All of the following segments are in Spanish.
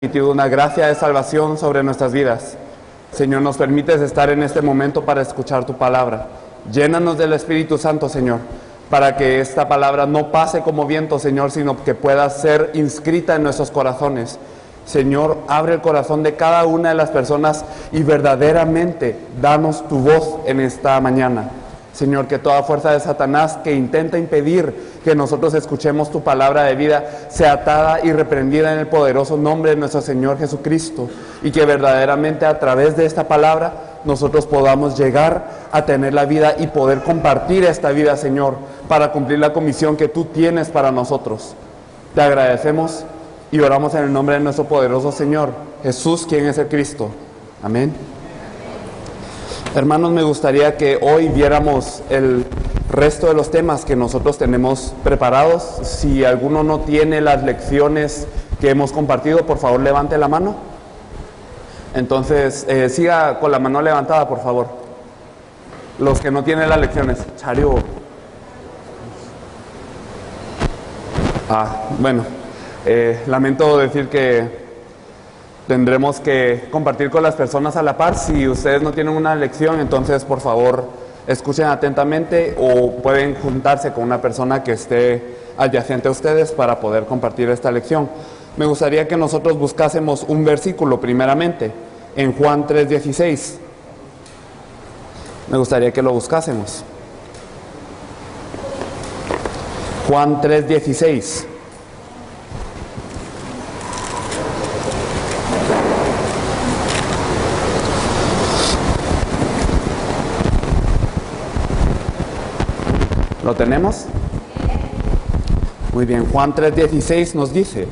permitido una gracia de salvación sobre nuestras vidas. Señor, nos permites estar en este momento para escuchar tu palabra. Llénanos del Espíritu Santo, Señor, para que esta palabra no pase como viento, Señor, sino que pueda ser inscrita en nuestros corazones. Señor, abre el corazón de cada una de las personas y verdaderamente danos tu voz en esta mañana. Señor, que toda fuerza de Satanás que intenta impedir que nosotros escuchemos tu palabra de vida sea atada y reprendida en el poderoso nombre de nuestro Señor Jesucristo, y que verdaderamente a través de esta palabra nosotros podamos llegar a tener la vida y poder compartir esta vida, Señor, para cumplir la comisión que tú tienes para nosotros. Te agradecemos y oramos en el nombre de nuestro poderoso Señor Jesús, quien es el Cristo. Amén. Hermanos, me gustaría que hoy viéramos el resto de los temas que nosotros tenemos preparados. Si alguno no tiene las lecciones que hemos compartido, por favor levante la mano. Entonces, siga con la mano levantada, por favor. Los que no tienen las lecciones. Chario. Bueno, lamento decir que tendremos que compartir con las personas a la par. Si ustedes no tienen una lección, entonces por favor escuchen atentamente, o pueden juntarse con una persona que esté adyacente a ustedes para poder compartir esta lección. Me gustaría que nosotros buscásemos un versículo primeramente en Juan 3:16. Me gustaría que lo buscásemos. Juan 3:16. ¿Lo tenemos? Muy bien, Juan 3:16 nos dice: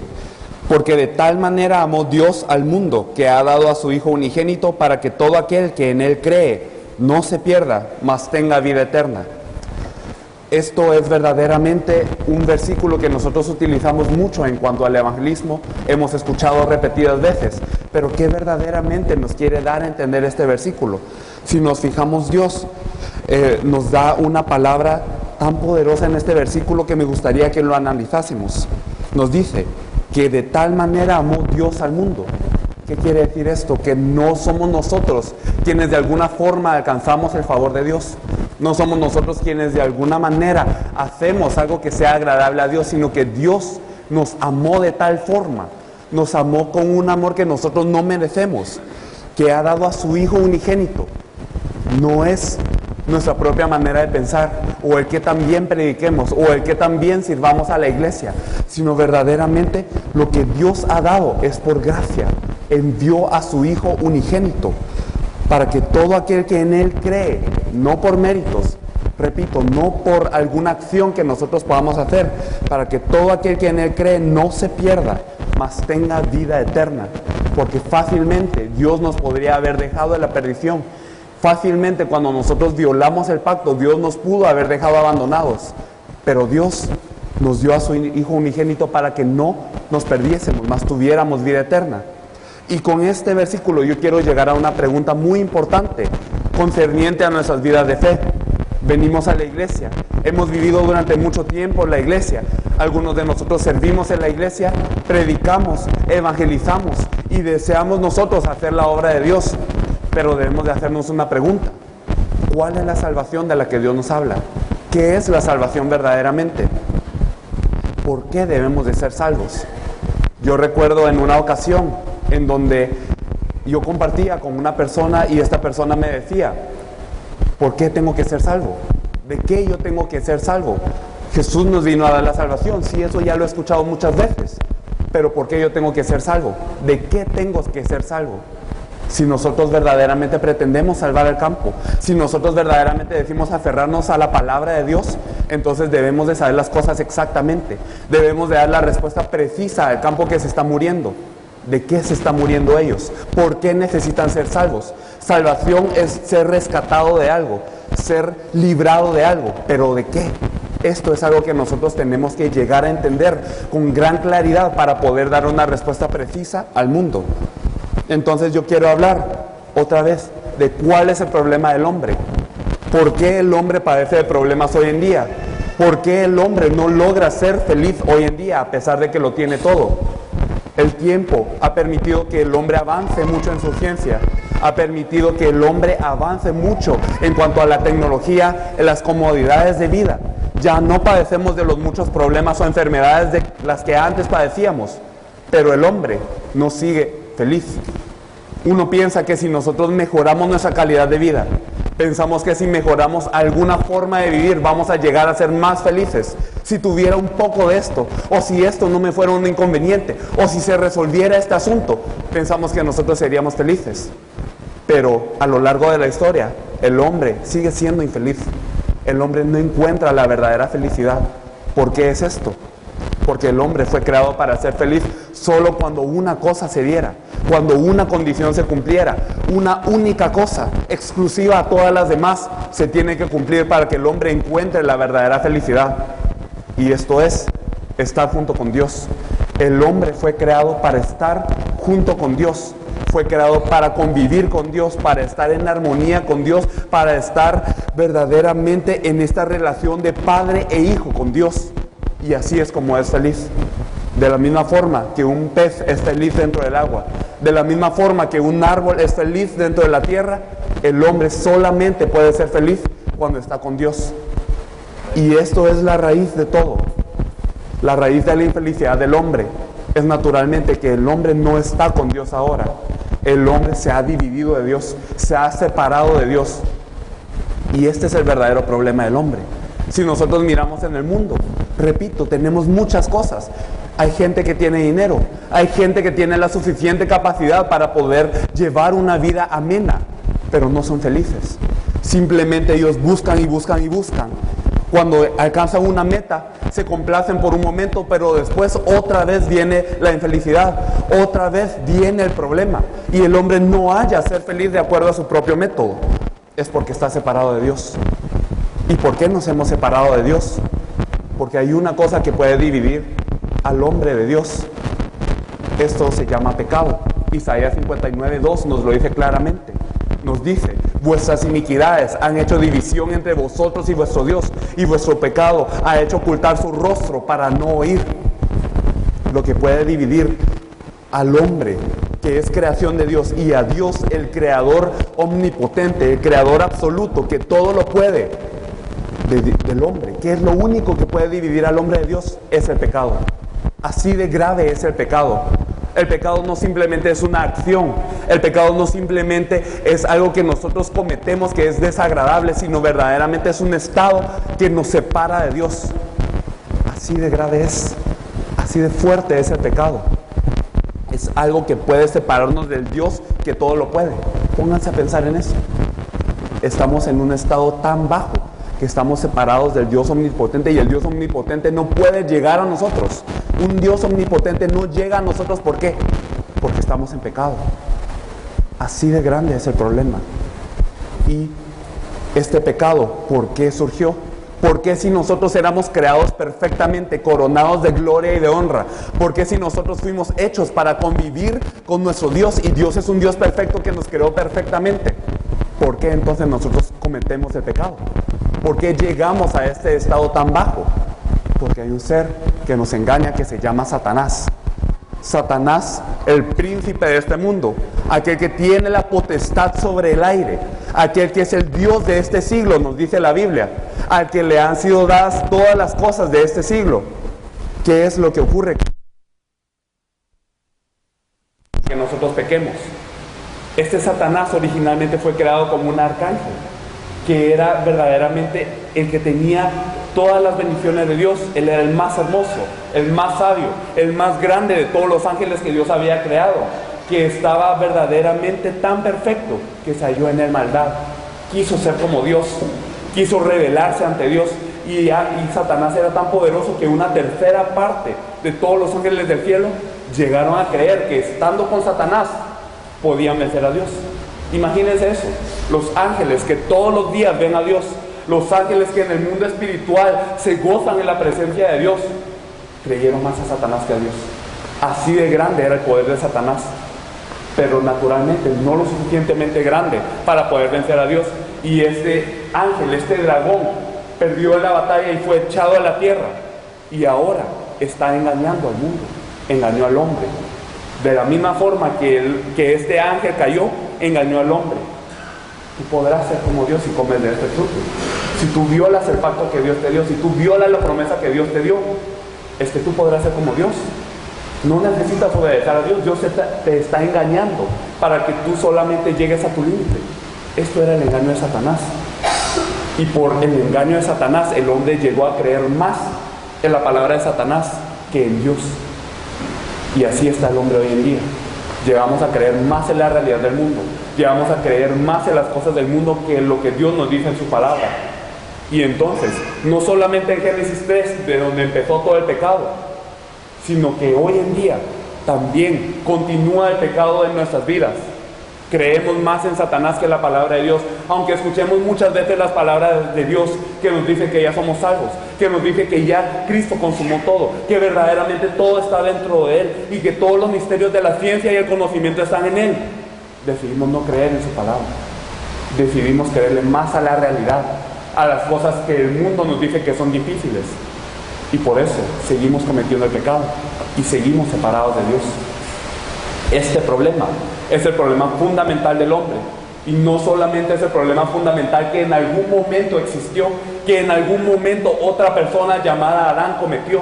porque de tal manera amó Dios al mundo, que ha dado a su Hijo unigénito, para que todo aquel que en Él cree no se pierda, mas tenga vida eterna. Esto es verdaderamente un versículo que nosotros utilizamos mucho en cuanto al evangelismo, hemos escuchado repetidas veces, pero ¿qué verdaderamente nos quiere dar a entender este versículo? Si nos fijamos, Dios nos da una palabra tan poderosa en este versículo que me gustaría que lo analizásemos. Nos dice que de tal manera amó Dios al mundo. ¿Qué quiere decir esto? Que no somos nosotros quienes de alguna forma alcanzamos el favor de Dios. No somos nosotros quienes de alguna manera hacemos algo que sea agradable a Dios, sino que Dios nos amó de tal forma, nos amó con un amor que nosotros no merecemos, que ha dado a su Hijo unigénito. No es nuestra propia manera de pensar, o el que también prediquemos, o el que también sirvamos a la iglesia, sino verdaderamente lo que Dios ha dado es por gracia. Envió a su Hijo unigénito para que todo aquel que en Él cree, no por méritos, repito, no por alguna acción que nosotros podamos hacer, para que todo aquel que en Él cree no se pierda, mas tenga vida eterna. Porque fácilmente Dios nos podría haber dejado en la perdición. Fácilmente, cuando nosotros violamos el pacto, Dios nos pudo haber dejado abandonados, pero Dios nos dio a su Hijo unigénito para que no nos perdiésemos, mas tuviéramos vida eterna. Y con este versículo yo quiero llegar a una pregunta muy importante concerniente a nuestras vidas de fe. Venimos a la iglesia, hemos vivido durante mucho tiempo en la iglesia, algunos de nosotros servimos en la iglesia, predicamos, evangelizamos y deseamos nosotros hacer la obra de Dios. Pero debemos de hacernos una pregunta: ¿cuál es la salvación de la que Dios nos habla? ¿Qué es la salvación verdaderamente? ¿Por qué debemos de ser salvos? Yo recuerdo en una ocasión en donde yo compartía con una persona y esta persona me decía: ¿por qué tengo que ser salvo? ¿De qué yo tengo que ser salvo? Jesús nos vino a dar la salvación, sí, eso ya lo he escuchado muchas veces, pero ¿por qué yo tengo que ser salvo? ¿De qué tengo que ser salvo? Si nosotros verdaderamente pretendemos salvar el campo, si nosotros verdaderamente decimos aferrarnos a la palabra de Dios, entonces debemos de saber las cosas exactamente. Debemos de dar la respuesta precisa al campo que se está muriendo. ¿De qué se están muriendo ellos? ¿Por qué necesitan ser salvos? Salvación es ser rescatado de algo, ser librado de algo, pero ¿de qué? Esto es algo que nosotros tenemos que llegar a entender con gran claridad para poder dar una respuesta precisa al mundo. Entonces yo quiero hablar otra vez de cuál es el problema del hombre. ¿Por qué el hombre padece de problemas hoy en día? ¿Por qué el hombre no logra ser feliz hoy en día a pesar de que lo tiene todo? El tiempo ha permitido que el hombre avance mucho en su ciencia, ha permitido que el hombre avance mucho en cuanto a la tecnología, en las comodidades de vida. Ya no padecemos de los muchos problemas o enfermedades de las que antes padecíamos, pero el hombre no sigue feliz. Uno piensa que si nosotros mejoramos nuestra calidad de vida, pensamos que si mejoramos alguna forma de vivir, vamos a llegar a ser más felices. Si tuviera un poco de esto, o si esto no me fuera un inconveniente, o si se resolviera este asunto, pensamos que nosotros seríamos felices. Pero a lo largo de la historia, el hombre sigue siendo infeliz. El hombre no encuentra la verdadera felicidad. ¿Por qué es esto? Porque el hombre fue creado para ser feliz solo cuando una cosa se diera, cuando una condición se cumpliera. Una única cosa, exclusiva a todas las demás, se tiene que cumplir para que el hombre encuentre la verdadera felicidad. Y esto es estar junto con Dios. El hombre fue creado para estar junto con Dios. Fue creado para convivir con Dios, para estar en armonía con Dios, para estar verdaderamente en esta relación de padre e hijo con Dios. Y así es como es feliz. De la misma forma que un pez es feliz dentro del agua, de la misma forma que un árbol es feliz dentro de la tierra, el hombre solamente puede ser feliz cuando está con Dios. Y esto es la raíz de todo. La raíz de la infelicidad del hombre es naturalmente que el hombre no está con Dios ahora. El hombre se ha dividido de Dios, se ha separado de Dios. Y este es el verdadero problema del hombre. Si nosotros miramos en el mundo, repito, tenemos muchas cosas. Hay gente que tiene dinero, hay gente que tiene la suficiente capacidad para poder llevar una vida amena, pero no son felices. Simplemente ellos buscan y buscan y buscan. Cuando alcanzan una meta, se complacen por un momento, pero después otra vez viene la infelicidad, otra vez viene el problema. Y el hombre no halla ser feliz de acuerdo a su propio método. Es porque está separado de Dios. ¿Y por qué nos hemos separado de Dios? Porque hay una cosa que puede dividir al hombre de Dios. Esto se llama pecado. Isaías 59:2 nos lo dice claramente. Nos dice: vuestras iniquidades han hecho división entre vosotros y vuestro Dios, y vuestro pecado ha hecho ocultar su rostro para no oír. Lo que puede dividir al hombre, que es creación de Dios, y a Dios, el creador omnipotente, el creador absoluto, que todo lo puede, del hombre, que es lo único que puede dividir al hombre de Dios, es el pecado. Así de grave es el pecado. El pecado no simplemente es una acción, el pecado no simplemente es algo que nosotros cometemos que es desagradable, sino verdaderamente es un estado que nos separa de Dios. Así de grave es, así de fuerte es el pecado. Es algo que puede separarnos del Dios que todo lo puede. Pónganse a pensar en eso. Estamos en un estado tan bajo que estamos separados del Dios omnipotente, y el Dios omnipotente no puede llegar a nosotros. Un Dios omnipotente no llega a nosotros. ¿Por qué? Porque estamos en pecado. Así de grande es el problema. Y este pecado, ¿por qué surgió? ¿Por qué si nosotros éramos creados perfectamente, coronados de gloria y de honra? ¿Por qué si nosotros fuimos hechos para convivir con nuestro Dios, y Dios es un Dios perfecto que nos creó perfectamente? ¿Por qué entonces nosotros cometemos el pecado? ¿Por qué llegamos a este estado tan bajo? Porque hay un ser que nos engaña, que se llama Satanás. Satanás, el príncipe de este mundo, aquel que tiene la potestad sobre el aire, aquel que es el Dios de este siglo, nos dice la Biblia, al que le han sido dadas todas las cosas de este siglo. ¿Qué es lo que ocurre? Que nosotros pequemos. Este Satanás originalmente fue creado como un arcángel, que era verdaderamente el que tenía todas las bendiciones de Dios. Él era el más hermoso, el más sabio, el más grande de todos los ángeles que Dios había creado, que estaba verdaderamente tan perfecto que se halló en él maldad. Quiso ser como Dios, quiso rebelarse ante Dios, y Satanás era tan poderoso que una tercera parte de todos los ángeles del cielo llegaron a creer que estando con Satanás podían vencer a Dios. Imagínense eso, los ángeles que todos los días ven a Dios, los ángeles que en el mundo espiritual se gozan en la presencia de Dios, creyeron más a Satanás que a Dios. Así de grande era el poder de Satanás, pero naturalmente no lo suficientemente grande para poder vencer a Dios. Y este ángel, este dragón, perdió la batalla y fue echado a la tierra, y ahora está engañando al mundo, engañó al hombre. De la misma forma que este ángel cayó, engañó al hombre. Tú podrás ser como Dios si comes de este fruto. Si tú violas el pacto que Dios te dio, si tú violas la promesa que Dios te dio, tú podrás ser como Dios. No necesitas obedecer a Dios. Dios te está engañando para que tú solamente llegues a tu límite. Esto era el engaño de Satanás. Y por el engaño de Satanás, el hombre llegó a creer más en la palabra de Satanás que en Dios. Y así está el hombre hoy en día. Llegamos a creer más en la realidad del mundo. Llegamos a creer más en las cosas del mundo que en lo que Dios nos dice en su palabra. Y entonces, no solamente en Génesis 3, de donde empezó todo el pecado, sino que hoy en día también continúa el pecado en nuestras vidas. Creemos más en Satanás que en la palabra de Dios, aunque escuchemos muchas veces las palabras de Dios que nos dicen que ya somos salvos, que nos dice que ya Cristo consumó todo, que verdaderamente todo está dentro de Él y que todos los misterios de la ciencia y el conocimiento están en Él. Decidimos no creer en su palabra. Decidimos creerle más a la realidad, a las cosas que el mundo nos dice que son difíciles. Y por eso seguimos cometiendo el pecado y seguimos separados de Dios. Este problema es el problema fundamental del hombre. Y no solamente es el problema fundamental que en algún momento existió, que en algún momento otra persona llamada Adán cometió,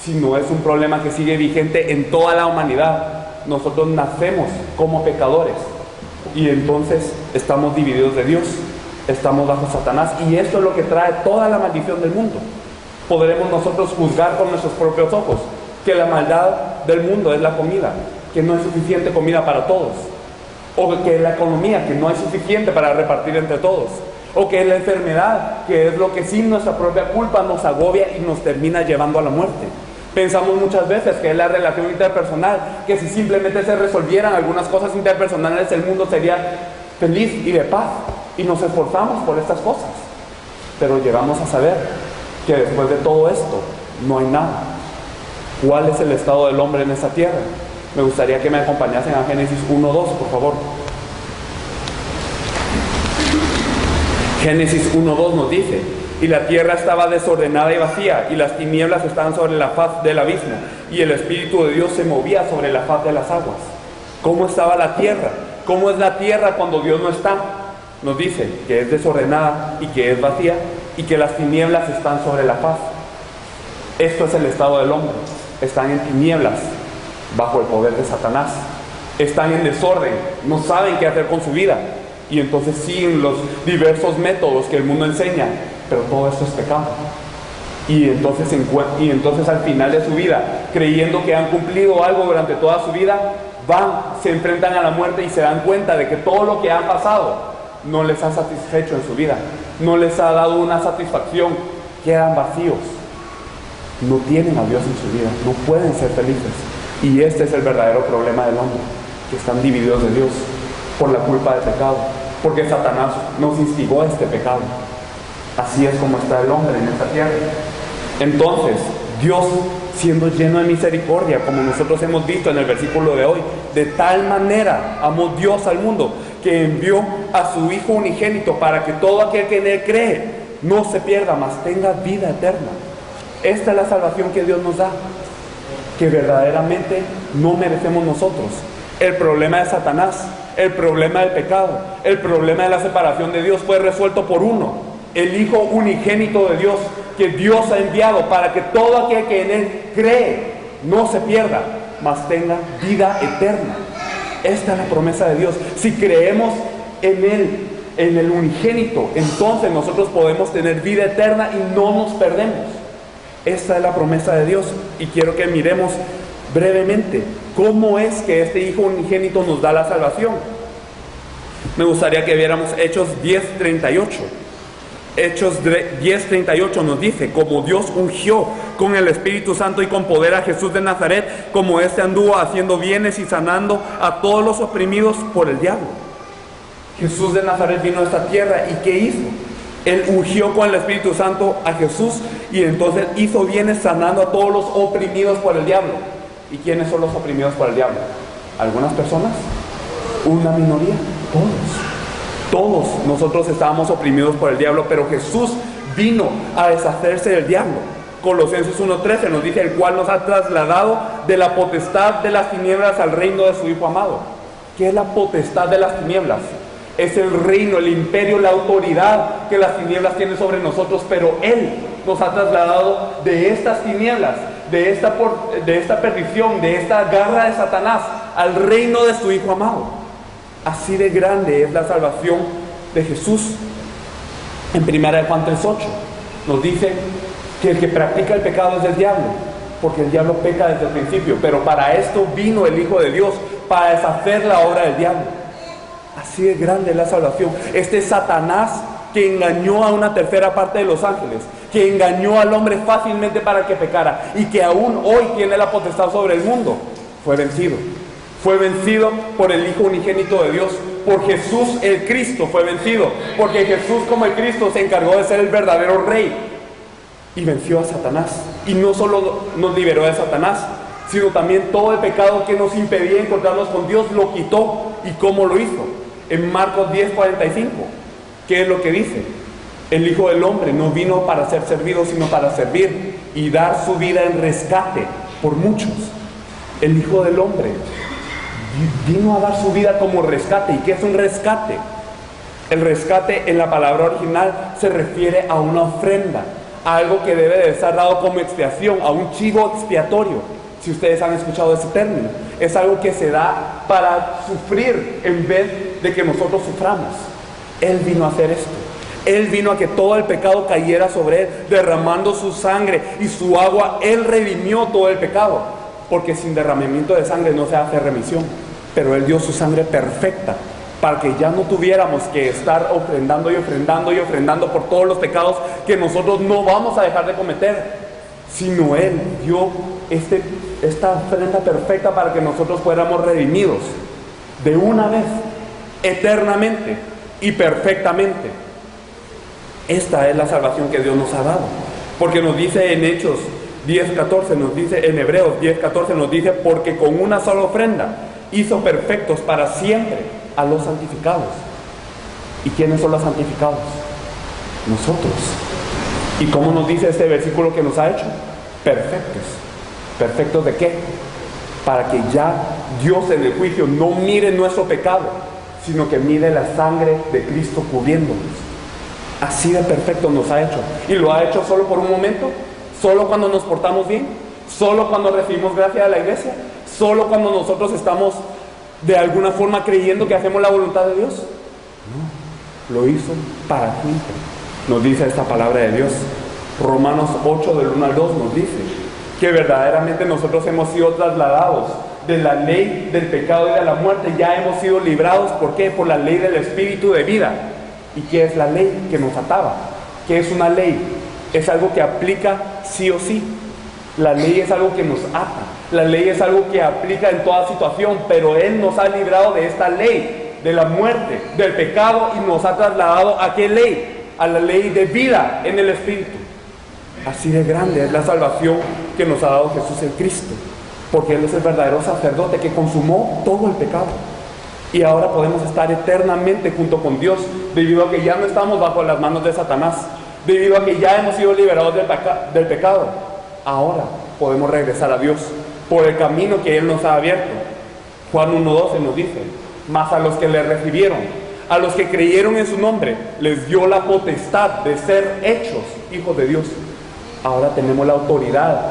sino es un problema que sigue vigente en toda la humanidad. Nosotros nacemos como pecadores y entonces estamos divididos de Dios, estamos bajo Satanás, y esto es lo que trae toda la maldición del mundo. Podremos nosotros juzgar con nuestros propios ojos que la maldad del mundo es la comida, que no hay suficiente comida para todos, o que la economía, que no hay suficiente para repartir entre todos, o que la enfermedad, que es lo que sin nuestra propia culpa nos agobia y nos termina llevando a la muerte. Pensamos muchas veces que es la relación interpersonal, que si simplemente se resolvieran algunas cosas interpersonales, el mundo sería feliz y de paz, y nos esforzamos por estas cosas, pero llegamos a saber que después de todo esto no hay nada. ¿Cuál es el estado del hombre en esta tierra? Me gustaría que me acompañasen a Génesis 1:2, por favor. Génesis 1:2 nos dice: y la tierra estaba desordenada y vacía, y las tinieblas estaban sobre la faz del abismo, y el Espíritu de Dios se movía sobre la faz de las aguas. ¿Cómo estaba la tierra? ¿Cómo es la tierra cuando Dios no está? Nos dice que es desordenada y que es vacía, y que las tinieblas están sobre la faz. Esto es el estado del hombre. Están en tinieblas, bajo el poder de Satanás. Están en desorden, no saben qué hacer con su vida, y entonces siguen los diversos métodos que el mundo enseña, pero todo esto es pecado. Y entonces al final de su vida, creyendo que han cumplido algo durante toda su vida, se enfrentan a la muerte y se dan cuenta de que todo lo que han pasado no les ha satisfecho en su vida, no les ha dado una satisfacción, quedan vacíos, no tienen a Dios en su vida, no pueden ser felices. Y este es el verdadero problema del hombre, que están divididos de Dios por la culpa del pecado, porque Satanás nos instigó a este pecado. Así es como está el hombre en esta tierra. Entonces, Dios, siendo lleno de misericordia, como nosotros hemos visto en el versículo de hoy, de tal manera amó Dios al mundo, que envió a su Hijo unigénito, para que todo aquel que en Él cree no se pierda, mas tenga vida eterna. Esta es la salvación que Dios nos da, que verdaderamente no merecemos nosotros. El problema de Satanás, el problema del pecado, el problema de la separación de Dios fue resuelto por uno, el Hijo unigénito de Dios, que Dios ha enviado para que todo aquel que en Él cree no se pierda, mas tenga vida eterna. Esta es la promesa de Dios. Si creemos en Él, en el unigénito, entonces nosotros podemos tener vida eterna y no nos perdemos. Esta es la promesa de Dios, y quiero que miremos brevemente cómo es que este Hijo unigénito nos da la salvación. Me gustaría que viéramos Hechos 10:38. Hechos 10:38 nos dice: como Dios ungió con el Espíritu Santo y con poder a Jesús de Nazaret, como éste anduvo haciendo bienes y sanando a todos los oprimidos por el diablo. Jesús de Nazaret vino a esta tierra, ¿y qué hizo? Él ungió con el Espíritu Santo a Jesús, y entonces hizo bienes sanando a todos los oprimidos por el diablo. ¿Y quiénes son los oprimidos por el diablo? ¿Algunas personas? ¿Una minoría? Todos nosotros estábamos oprimidos por el diablo, pero Jesús vino a deshacerse del diablo. Colosenses 1:13 nos dice: el cual nos ha trasladado de la potestad de las tinieblas al reino de su Hijo amado. ¿Qué es la potestad de las tinieblas? Es el reino, el imperio, la autoridad que las tinieblas tienen sobre nosotros, pero Él nos ha trasladado de estas tinieblas, de esta perdición, de esta garra de Satanás, al reino de su Hijo amado. Así de grande es la salvación de Jesús. En 1 Juan 3:8 nos dice que el que practica el pecado es del diablo, porque el diablo peca desde el principio, pero para esto vino el Hijo de Dios, para deshacer la obra del diablo. Así de grande es la salvación. Este Satanás que engañó a una tercera parte de los ángeles, que engañó al hombre fácilmente para que pecara, y que aún hoy tiene la potestad sobre el mundo, fue vencido. Fue vencido por el Hijo unigénito de Dios, por Jesús el Cristo fue vencido, porque Jesús como el Cristo se encargó de ser el verdadero Rey y venció a Satanás. Y no solo nos liberó de Satanás, sino también todo el pecado que nos impedía encontrarnos con Dios lo quitó. ¿Y cómo lo hizo? En Marcos 10:45, ¿qué es lo que dice? El Hijo del Hombre no vino para ser servido, sino para servir y dar su vida en rescate por muchos. El Hijo del Hombre vino a dar su vida como rescate. ¿Y qué es un rescate? El rescate en la palabra original se refiere a una ofrenda, a algo que debe de ser dado como expiación, a un chivo expiatorio. Si ustedes han escuchado ese término, es algo que se da para sufrir en vez de que nosotros suframos. Él vino a hacer esto. Él vino a que todo el pecado cayera sobre Él, derramando su sangre y su agua. Él redimió todo el pecado, porque sin derramamiento de sangre no se hace remisión. Pero Él dio su sangre perfecta para que ya no tuviéramos que estar ofrendando y ofrendando y ofrendando por todos los pecados que nosotros no vamos a dejar de cometer, sino Él dio esta ofrenda perfecta para que nosotros fuéramos redimidos de una vez, eternamente y perfectamente. Esta es la salvación que Dios nos ha dado, porque nos dice en Hechos 10:14, nos dice en Hebreos 10:14, nos dice: porque con una sola ofrenda hizo perfectos para siempre a los santificados. ¿Y quiénes son los santificados? Nosotros. ¿Y cómo nos dice este versículo que nos ha hecho? Perfectos. ¿Perfectos de qué? Para que ya Dios en el juicio no mire nuestro pecado, sino que mire la sangre de Cristo cubriéndonos. Así de perfecto nos ha hecho. ¿Y lo ha hecho solo por un momento? ¿Solo cuando nos portamos bien? ¿Solo cuando recibimos gracia de la iglesia? ¿Solo cuando nosotros estamos de alguna forma creyendo que hacemos la voluntad de Dios? No, lo hizo para siempre. Nos dice esta palabra de Dios. Romanos 8 del 1 al 2 nos dice que verdaderamente nosotros hemos sido trasladados de la ley del pecado y de la muerte. Ya hemos sido librados. ¿Por qué? Por la ley del Espíritu de vida. ¿Y qué es la ley que nos ataba? ¿Qué es una ley? Es algo que aplica sí o sí. La ley es algo que nos ata. La ley es algo que aplica en toda situación, pero Él nos ha librado de esta ley, de la muerte, del pecado, y nos ha trasladado ¿a qué ley? A la ley de vida en el Espíritu. Así de grande es la salvación que nos ha dado Jesús el Cristo, porque Él es el verdadero sacerdote que consumó todo el pecado. Y ahora podemos estar eternamente junto con Dios, debido a que ya no estamos bajo las manos de Satanás, debido a que ya hemos sido liberados del pecado. Ahora podemos regresar a Dios por el camino que Él nos ha abierto. Juan 1:12 nos dice: mas a los que le recibieron, a los que creyeron en su nombre, les dio la potestad de ser hechos hijos de Dios. Ahora tenemos la autoridad.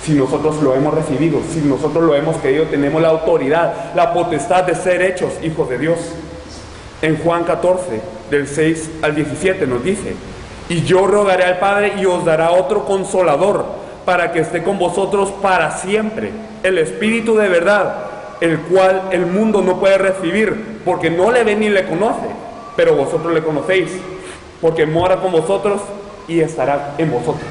Si nosotros lo hemos recibido, si nosotros lo hemos creído, tenemos la autoridad, la potestad de ser hechos hijos de Dios. En Juan 14, del 6 al 17 nos dice: y yo rogaré al Padre y os dará otro consolador, para que esté con vosotros para siempre, el Espíritu de verdad, el cual el mundo no puede recibir, porque no le ve ni le conoce, pero vosotros le conocéis, porque mora con vosotros y estará en vosotros.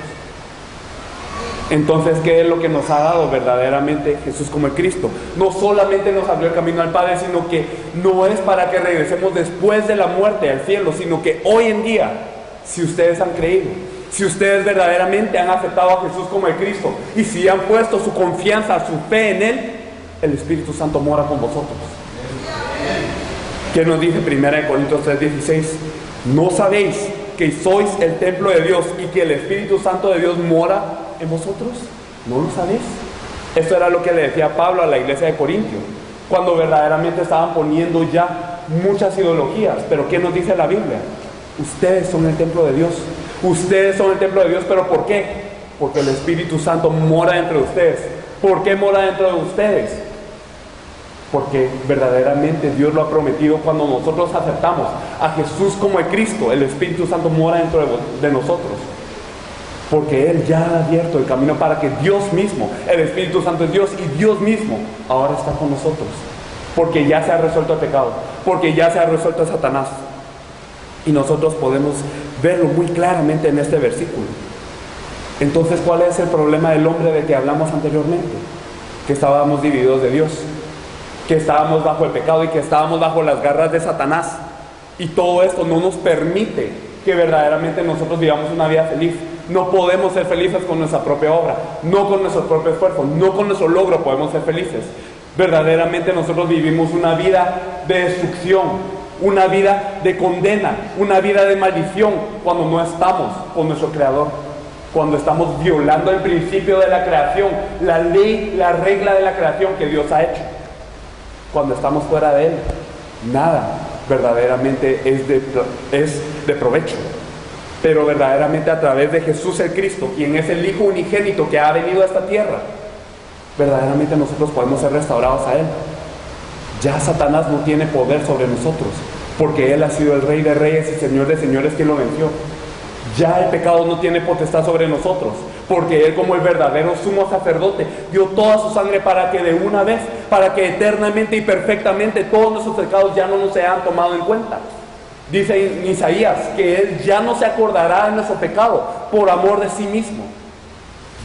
Entonces, ¿qué es lo que nos ha dado verdaderamente Jesús como el Cristo? No solamente nos abrió el camino al Padre, sino que no es para que regresemos después de la muerte al cielo, sino que hoy en día, si ustedes han creído, si ustedes verdaderamente han aceptado a Jesús como el Cristo, y si han puesto su confianza, su fe en Él, el Espíritu Santo mora con vosotros. ¿Qué nos dice 1 Corintios 3:16? ¿No sabéis que sois el templo de Dios y que el Espíritu Santo de Dios mora en vosotros? ¿No lo sabéis? Esto era lo que le decía Pablo a la iglesia de Corintio, cuando verdaderamente estaban poniendo ya muchas ideologías. Pero ¿qué nos dice la Biblia? Ustedes son el templo de Dios. Ustedes son el templo de Dios, ¿pero por qué? Porque el Espíritu Santo mora dentro de ustedes. ¿Por qué mora dentro de ustedes? Porque verdaderamente Dios lo ha prometido. Cuando nosotros aceptamos a Jesús como el Cristo, el Espíritu Santo mora dentro de nosotros. Porque Él ya ha abierto el camino para que Dios mismo, el Espíritu Santo es Dios y Dios mismo ahora está con nosotros. Porque ya se ha resuelto el pecado, porque ya se ha resuelto Satanás. Y nosotros podemos verlo muy claramente en este versículo. Entonces, ¿cuál es el problema del hombre de que hablamos anteriormente? Que estábamos divididos de Dios, que estábamos bajo el pecado y que estábamos bajo las garras de Satanás. Y todo esto no nos permite que verdaderamente nosotros vivamos una vida feliz. No podemos ser felices con nuestra propia obra, no con nuestro propio esfuerzo, no con nuestro logro podemos ser felices. Verdaderamente nosotros vivimos una vida de destrucción, una vida de condena, una vida de maldición cuando no estamos con nuestro Creador, cuando estamos violando el principio de la creación, la ley, la regla de la creación que Dios ha hecho. Cuando estamos fuera de Él, nada verdaderamente es de provecho. Pero verdaderamente a través de Jesús el Cristo, quien es el Hijo unigénito que ha venido a esta tierra, verdaderamente nosotros podemos ser restaurados a Él. Ya Satanás no tiene poder sobre nosotros, porque Él ha sido el Rey de Reyes y Señor de Señores quien lo venció. Ya el pecado no tiene potestad sobre nosotros, porque Él, como el verdadero sumo sacerdote, dio toda su sangre para que de una vez, para que eternamente y perfectamente todos nuestros pecados ya no nos sean tomados en cuenta. Dice en Isaías que Él ya no se acordará de nuestro pecado por amor de sí mismo.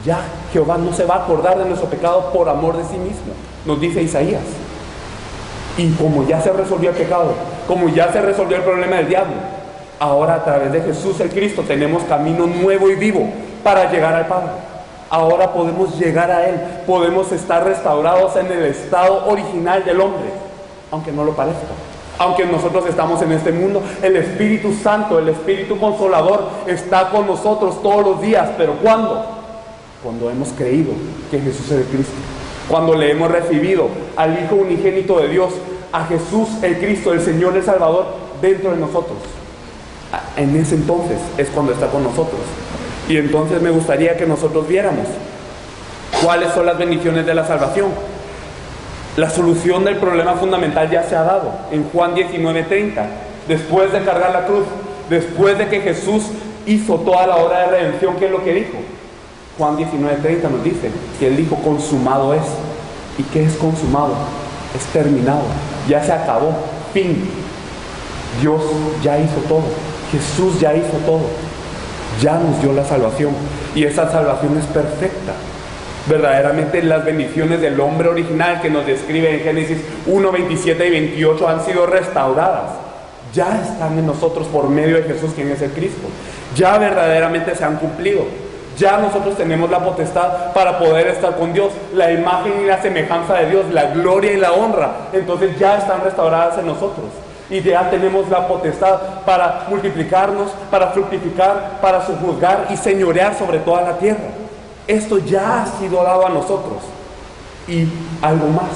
Ya Jehová no se va a acordar de nuestro pecado por amor de sí mismo, nos dice Isaías. Y como ya se resolvió el pecado, como ya se resolvió el problema del diablo, ahora a través de Jesús el Cristo tenemos camino nuevo y vivo para llegar al Padre. Ahora podemos llegar a Él, podemos estar restaurados en el estado original del hombre, aunque no lo parezca. Aunque nosotros estamos en este mundo, el Espíritu Santo, el Espíritu Consolador está con nosotros todos los días. ¿Pero cuándo? Cuando hemos creído que Jesús es el Cristo, cuando le hemos recibido al Hijo unigénito de Dios, a Jesús el Cristo, el Señor, el Salvador, dentro de nosotros. En ese entonces es cuando está con nosotros. Y entonces me gustaría que nosotros viéramos cuáles son las bendiciones de la salvación. La solución del problema fundamental ya se ha dado en Juan 19:30. Después de cargar la cruz, después de que Jesús hizo toda la obra de redención, ¿qué es lo que dijo? Juan 19:30 nos dice que Él dijo: consumado es. ¿Y qué es consumado? Es terminado, ya se acabó, fin. Dios ya hizo todo, Jesús ya hizo todo, ya nos dio la salvación, y esa salvación es perfecta. Verdaderamente las bendiciones del hombre original que nos describe en Génesis 1, 27 y 28 han sido restauradas. Ya están en nosotros por medio de Jesús, quien es el Cristo. Ya verdaderamente se han cumplido. Ya nosotros tenemos la potestad para poder estar con Dios, la imagen y la semejanza de Dios, la gloria y la honra. Entonces ya están restauradas en nosotros. Y ya tenemos la potestad para multiplicarnos, para fructificar, para sojuzgar y señorear sobre toda la tierra. Esto ya ha sido dado a nosotros. Y algo más,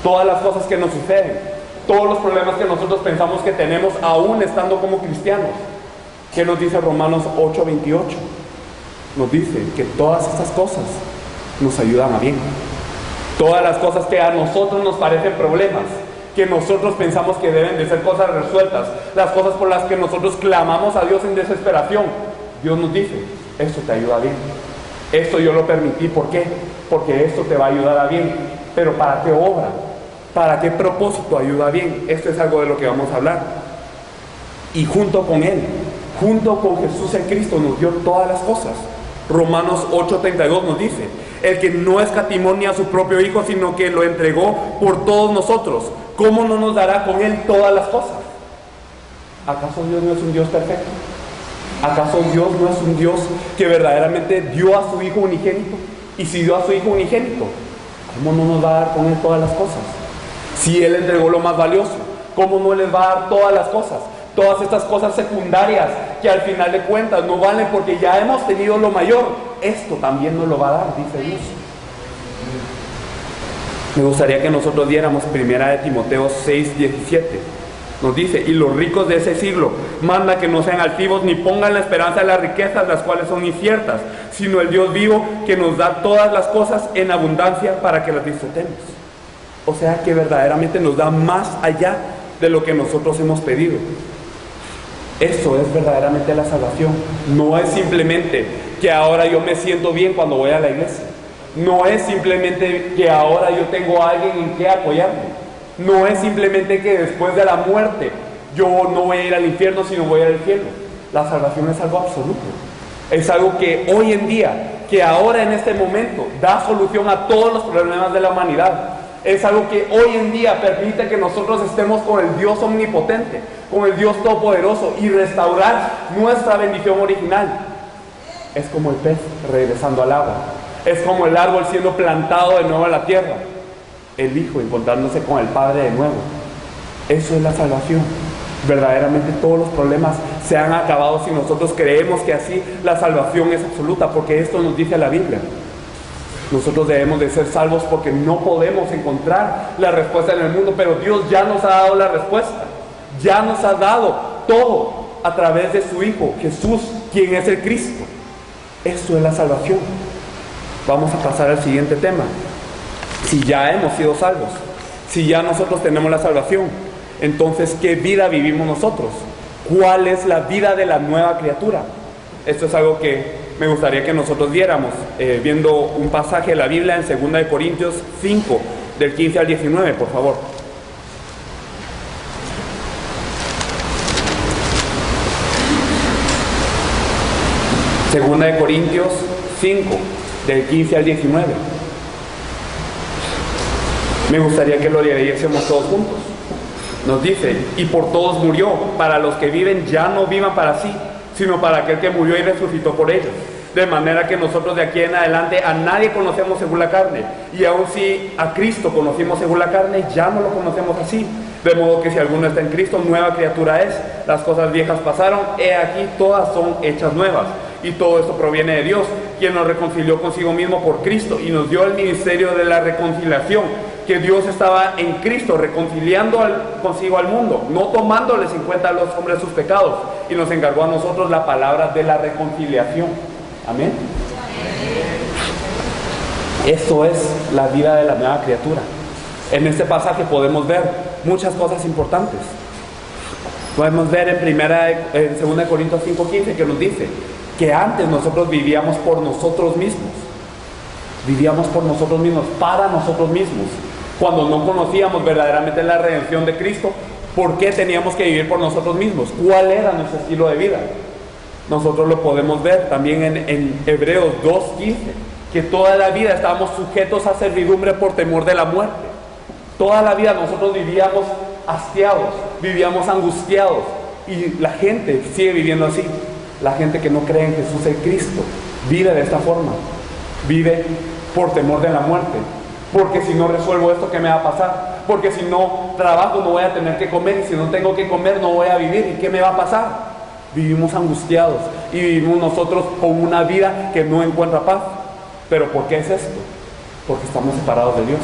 todas las cosas que nos suceden, todos los problemas que nosotros pensamos que tenemos aún estando como cristianos. ¿Qué nos dice Romanos 8:28? Nos dice que todas estas cosas nos ayudan a bien. Todas las cosas que a nosotros nos parecen problemas, que nosotros pensamos que deben de ser cosas resueltas, las cosas por las que nosotros clamamos a Dios en desesperación, Dios nos dice: esto te ayuda bien. Esto yo lo permití, ¿por qué? Porque esto te va a ayudar a bien. Pero ¿para qué obra? ¿Para qué propósito ayuda bien? Esto es algo de lo que vamos a hablar. Y junto con Él, junto con Jesús el Cristo, nos dio todas las cosas. Romanos 8:32 nos dice: el que no escatimó ni a su propio Hijo, sino que lo entregó por todos nosotros, ¿cómo no nos dará con Él todas las cosas? ¿Acaso Dios no es un Dios perfecto? ¿Acaso Dios no es un Dios que verdaderamente dio a su Hijo unigénito? Y si dio a su Hijo unigénito, ¿cómo no nos va a dar con Él todas las cosas? Si Él entregó lo más valioso, ¿cómo no les va a dar todas las cosas? Todas estas cosas secundarias que al final de cuentas no valen porque ya hemos tenido lo mayor, esto también nos lo va a dar, dice Dios. Me gustaría que nosotros diéramos 1 Timoteo 6:17. Nos dice: y los ricos de ese siglo manda que no sean altivos ni pongan la esperanza en las riquezas, las cuales son inciertas, sino el Dios vivo que nos da todas las cosas en abundancia para que las disfrutemos. O sea que verdaderamente nos da más allá de lo que nosotros hemos pedido. Eso es verdaderamente la salvación. No es simplemente que ahora yo me siento bien cuando voy a la iglesia. No es simplemente que ahora yo tengo a alguien en que apoyarme. No es simplemente que después de la muerte yo no voy a ir al infierno, sino voy al cielo. La salvación es algo absoluto. Es algo que hoy en día, que ahora en este momento, da solución a todos los problemas de la humanidad. Es algo que hoy en día permite que nosotros estemos con el Dios omnipotente, con el Dios todopoderoso, y restaurar nuestra bendición original. Es como el pez regresando al agua. Es como el árbol siendo plantado de nuevo en la tierra. El Hijo encontrándose con el Padre de nuevo. Eso es la salvación. Verdaderamente todos los problemas se han acabado si nosotros creemos que así la salvación es absoluta, porque esto nos dice la Biblia. Nosotros debemos de ser salvos porque no podemos encontrar la respuesta en el mundo, pero Dios ya nos ha dado la respuesta. Ya nos ha dado todo a través de su Hijo, Jesús, quien es el Cristo. Esto es la salvación. Vamos a pasar al siguiente tema. Si ya hemos sido salvos, si ya nosotros tenemos la salvación, entonces, ¿qué vida vivimos nosotros? ¿Cuál es la vida de la nueva criatura? Esto es algo que me gustaría que nosotros viéramos, viendo un pasaje de la Biblia en 2 Corintios 5, del 15 al 19, por favor. Segunda de Corintios 5, del 15 al 19. Me gustaría que lo leyésemos todos juntos. Nos dice: y por todos murió, para los que viven ya no vivan para sí, sino para aquel que murió y resucitó por ellos. De manera que nosotros de aquí en adelante a nadie conocemos según la carne, y aun si a Cristo conocimos según la carne, ya no lo conocemos así. De modo que si alguno está en Cristo, nueva criatura es. Las cosas viejas pasaron, he aquí todas son hechas nuevas. Y todo esto proviene de Dios, quien nos reconcilió consigo mismo por Cristo y nos dio el ministerio de la reconciliación. Que Dios estaba en Cristo reconciliando consigo al mundo, no tomándoles en cuenta a los hombres sus pecados, y nos encargó a nosotros la palabra de la reconciliación. Amén. Eso es la vida de la nueva criatura. En este pasaje podemos ver muchas cosas importantes. Podemos ver en 2 Corintios 5:15 que nos dice que antes nosotros vivíamos por nosotros mismos. Vivíamos por nosotros mismos, para nosotros mismos. Cuando no conocíamos verdaderamente la redención de Cristo, ¿por qué teníamos que vivir por nosotros mismos? ¿Cuál era nuestro estilo de vida? Nosotros lo podemos ver también en Hebreos 2:15, que toda la vida estábamos sujetos a servidumbre por temor de la muerte. Toda la vida nosotros vivíamos hastiados, vivíamos angustiados, y la gente sigue viviendo así. La gente que no cree en Jesús el Cristo vive de esta forma, vive por temor de la muerte. Porque si no resuelvo esto, ¿qué me va a pasar? Porque si no trabajo, no voy a tener que comer, y si no tengo que comer, no voy a vivir, ¿y qué me va a pasar? Vivimos angustiados y vivimos nosotros con una vida que no encuentra paz. ¿Pero por qué es esto? Porque estamos separados de Dios,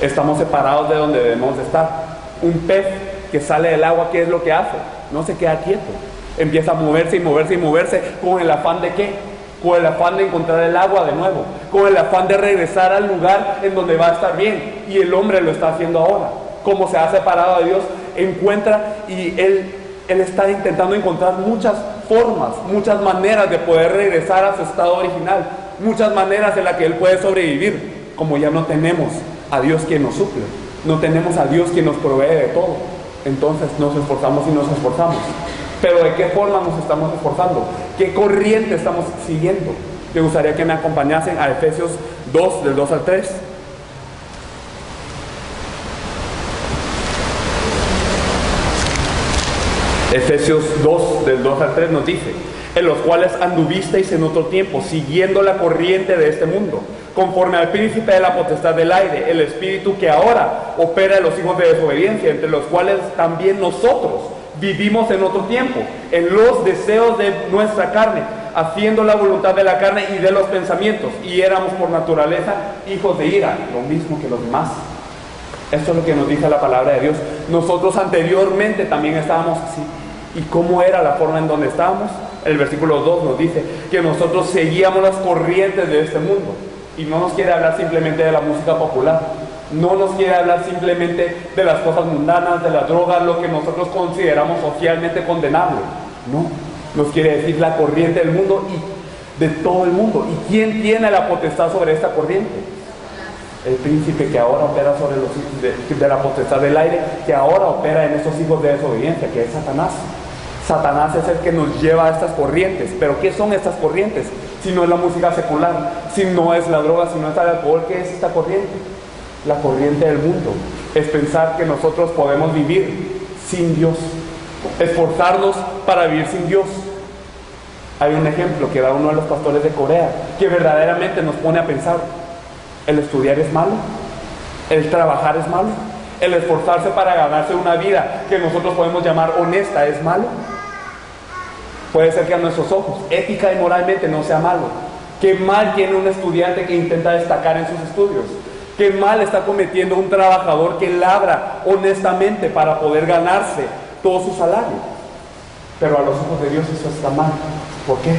estamos separados de donde debemos de estar. Un pez que sale del agua, ¿qué es lo que hace? No se queda quieto, empieza a moverse y moverse y moverse. ¿Con el afán de qué? Con el afán de encontrar el agua de nuevo, con el afán de regresar al lugar en donde va a estar bien. Y el hombre lo está haciendo ahora. Como se ha separado de Dios, encuentra, y él está intentando encontrar muchas formas, muchas maneras de poder regresar a su estado original, muchas maneras en las que él puede sobrevivir. Como ya no tenemos a Dios quien nos suple, no tenemos a Dios quien nos provee de todo, entonces nos esforzamos y nos esforzamos. Pero ¿de qué forma nos estamos esforzando? ¿Qué corriente estamos siguiendo? Me gustaría que me acompañasen a Efesios 2, del 2 al 3. Efesios 2, del 2 al 3 nos dice: en los cuales anduvisteis en otro tiempo, siguiendo la corriente de este mundo, conforme al príncipe de la potestad del aire, el espíritu que ahora opera en los hijos de desobediencia, entre los cuales también nosotros vivimos en otro tiempo, en los deseos de nuestra carne, haciendo la voluntad de la carne y de los pensamientos, y éramos por naturaleza hijos de ira, lo mismo que los demás. Esto es lo que nos dice la palabra de Dios. Nosotros anteriormente también estábamos así. ¿Y cómo era la forma en donde estábamos? El versículo 2 nos dice que nosotros seguíamos las corrientes de este mundo. Y no nos quiere hablar simplemente de la música popular. No nos quiere hablar simplemente de las cosas mundanas, de las drogas, lo que nosotros consideramos socialmente condenable. No, nos quiere decir la corriente del mundo y de todo el mundo. ¿Y quién tiene la potestad sobre esta corriente? El príncipe que ahora opera sobre los hijos de la potestad del aire, que ahora opera en estos hijos de desobediencia, que es Satanás. Satanás es el que nos lleva a estas corrientes. ¿Pero qué son estas corrientes? Si no es la música secular, si no es la droga, si no es el alcohol, ¿qué es esta corriente? La corriente del mundo es pensar que nosotros podemos vivir sin Dios, esforzarnos para vivir sin Dios. Hay un ejemplo que da uno de los pastores de Corea que verdaderamente nos pone a pensar: ¿el estudiar es malo? ¿El trabajar es malo? ¿El esforzarse para ganarse una vida que nosotros podemos llamar honesta es malo? Puede ser que a nuestros ojos, ética y moralmente, no sea malo. ¿Qué mal tiene un estudiante que intenta destacar en sus estudios? ¿Qué mal está cometiendo un trabajador que labra honestamente para poder ganarse todo su salario? Pero a los ojos de Dios eso está mal. ¿Por qué?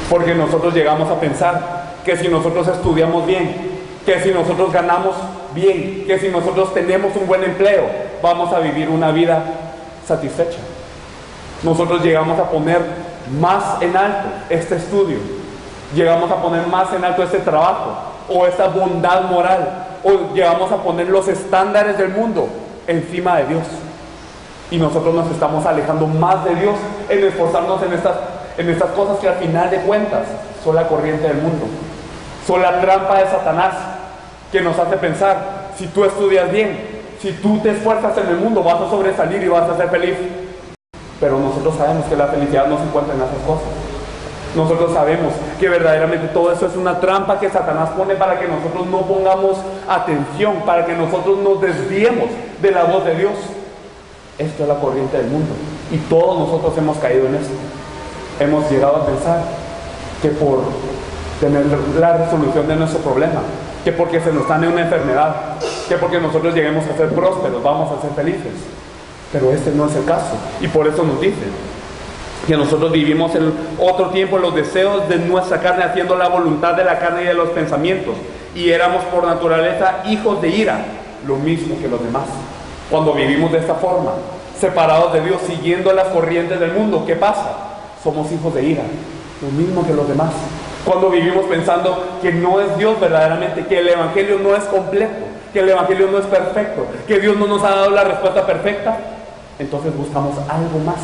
Porque nosotros llegamos a pensar que si nosotros estudiamos bien, que si nosotros ganamos bien, que si nosotros tenemos un buen empleo, vamos a vivir una vida satisfecha. Nosotros llegamos a poner más en alto este estudio, llegamos a poner más en alto este trabajo o esta bondad moral, o llegamos a poner los estándares del mundo encima de Dios. Y nosotros nos estamos alejando más de Dios en esforzarnos en estas cosas que al final de cuentas son la corriente del mundo, son la trampa de Satanás, que nos hace pensar: si tú estudias bien, si tú te esfuerzas en el mundo, vas a sobresalir y vas a ser feliz. Pero nosotros sabemos que la felicidad no se encuentra en esas cosas. Nosotros sabemos que verdaderamente todo eso es una trampa que Satanás pone para que nosotros no pongamos atención, para que nosotros nos desviemos de la voz de Dios. Esto es la corriente del mundo y todos nosotros hemos caído en esto. Hemos llegado a pensar que por tener la resolución de nuestro problema, que porque se nos sane una enfermedad, que porque nosotros lleguemos a ser prósperos, vamos a ser felices. Pero este no es el caso, y por eso nos dicen que nosotros vivimos en otro tiempo los deseos de nuestra carne, haciendo la voluntad de la carne y de los pensamientos, y éramos por naturaleza hijos de ira, lo mismo que los demás. Cuando vivimos de esta forma, separados de Dios, siguiendo las corrientes del mundo, ¿qué pasa? Somos hijos de ira, lo mismo que los demás. Cuando vivimos pensando que no es Dios verdaderamente, que el Evangelio no es completo, que el Evangelio no es perfecto, que Dios no nos ha dado la respuesta perfecta, entonces buscamos algo más.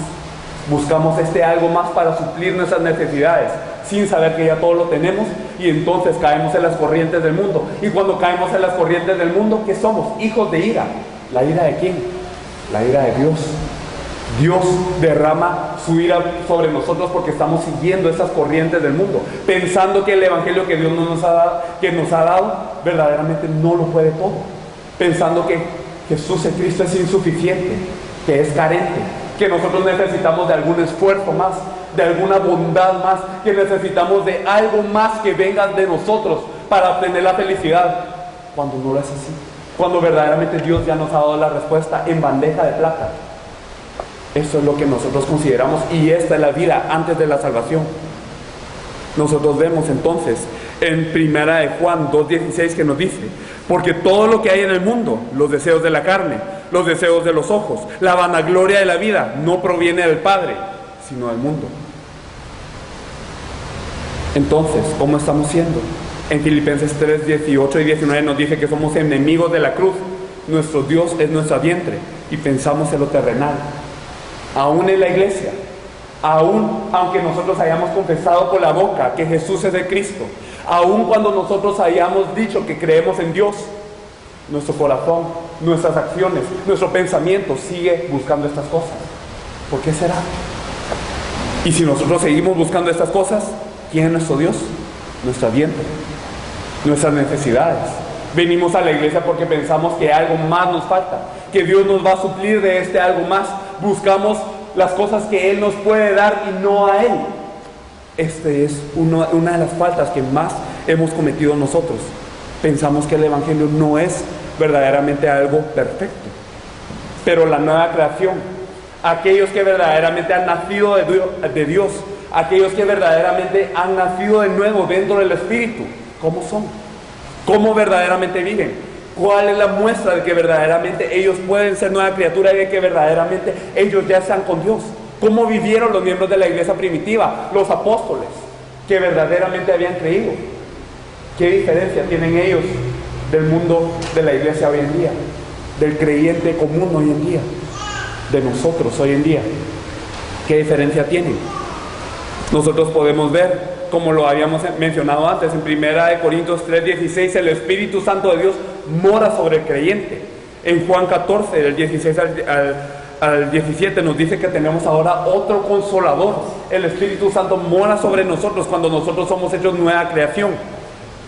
Buscamos algo más para suplir nuestras necesidades, sin saber que ya todo lo tenemos, y entonces caemos en las corrientes del mundo. Y cuando caemos en las corrientes del mundo, ¿qué somos? Hijos de ira. ¿La ira de quién? La ira de Dios. Dios derrama su ira sobre nosotros porque estamos siguiendo esas corrientes del mundo, pensando que el Evangelio que Dios nos ha dado, verdaderamente no lo puede todo, pensando que Jesús en Cristo es insuficiente, que es carente, que nosotros necesitamos de algún esfuerzo más, de alguna bondad más, que necesitamos de algo más que venga de nosotros para obtener la felicidad, cuando no lo es así, cuando verdaderamente Dios ya nos ha dado la respuesta en bandeja de plata. Eso es lo que nosotros consideramos, y esta es la vida antes de la salvación. Nosotros vemos entonces en Primera de Juan 2:16 que nos dice: porque todo lo que hay en el mundo, los deseos de la carne, los deseos de los ojos, la vanagloria de la vida, no proviene del Padre, sino del mundo. Entonces, ¿cómo estamos siendo? En Filipenses 3:18 y 19 nos dice que somos enemigos de la cruz. Nuestro Dios es nuestra vientre y pensamos en lo terrenal. Aún en la iglesia, aunque nosotros hayamos confesado con la boca que Jesús es el Cristo, aun cuando nosotros hayamos dicho que creemos en Dios, nuestro corazón, nuestras acciones, nuestro pensamiento sigue buscando estas cosas. ¿Por qué será? Y si nosotros seguimos buscando estas cosas, ¿quién es nuestro Dios? Nuestra vientre, nuestras necesidades. Venimos a la iglesia porque pensamos que algo más nos falta, que Dios nos va a suplir de algo más. Buscamos las cosas que Él nos puede dar y no a Él. Este es una de las faltas que más hemos cometido nosotros. Pensamos que el Evangelio no es verdaderamente algo perfecto. Pero la nueva creación, aquellos que verdaderamente han nacido de Dios, aquellos que verdaderamente han nacido de nuevo dentro del Espíritu, ¿cómo son? ¿Cómo verdaderamente viven? ¿Cuál es la muestra de que verdaderamente ellos pueden ser nueva criatura y de que verdaderamente ellos ya están con Dios? ¿Cómo vivieron los miembros de la iglesia primitiva, los apóstoles, que verdaderamente habían creído? ¿Qué diferencia tienen ellos del mundo de la iglesia hoy en día? Del creyente común hoy en día, de nosotros hoy en día. ¿Qué diferencia tienen? Nosotros podemos ver, como lo habíamos mencionado antes, en 1 Corintios 3:16, el Espíritu Santo de Dios mora sobre el creyente. En Juan 14, del 16 al 17, nos dice que tenemos ahora otro consolador. El Espíritu Santo mora sobre nosotros cuando nosotros somos hechos nueva creación.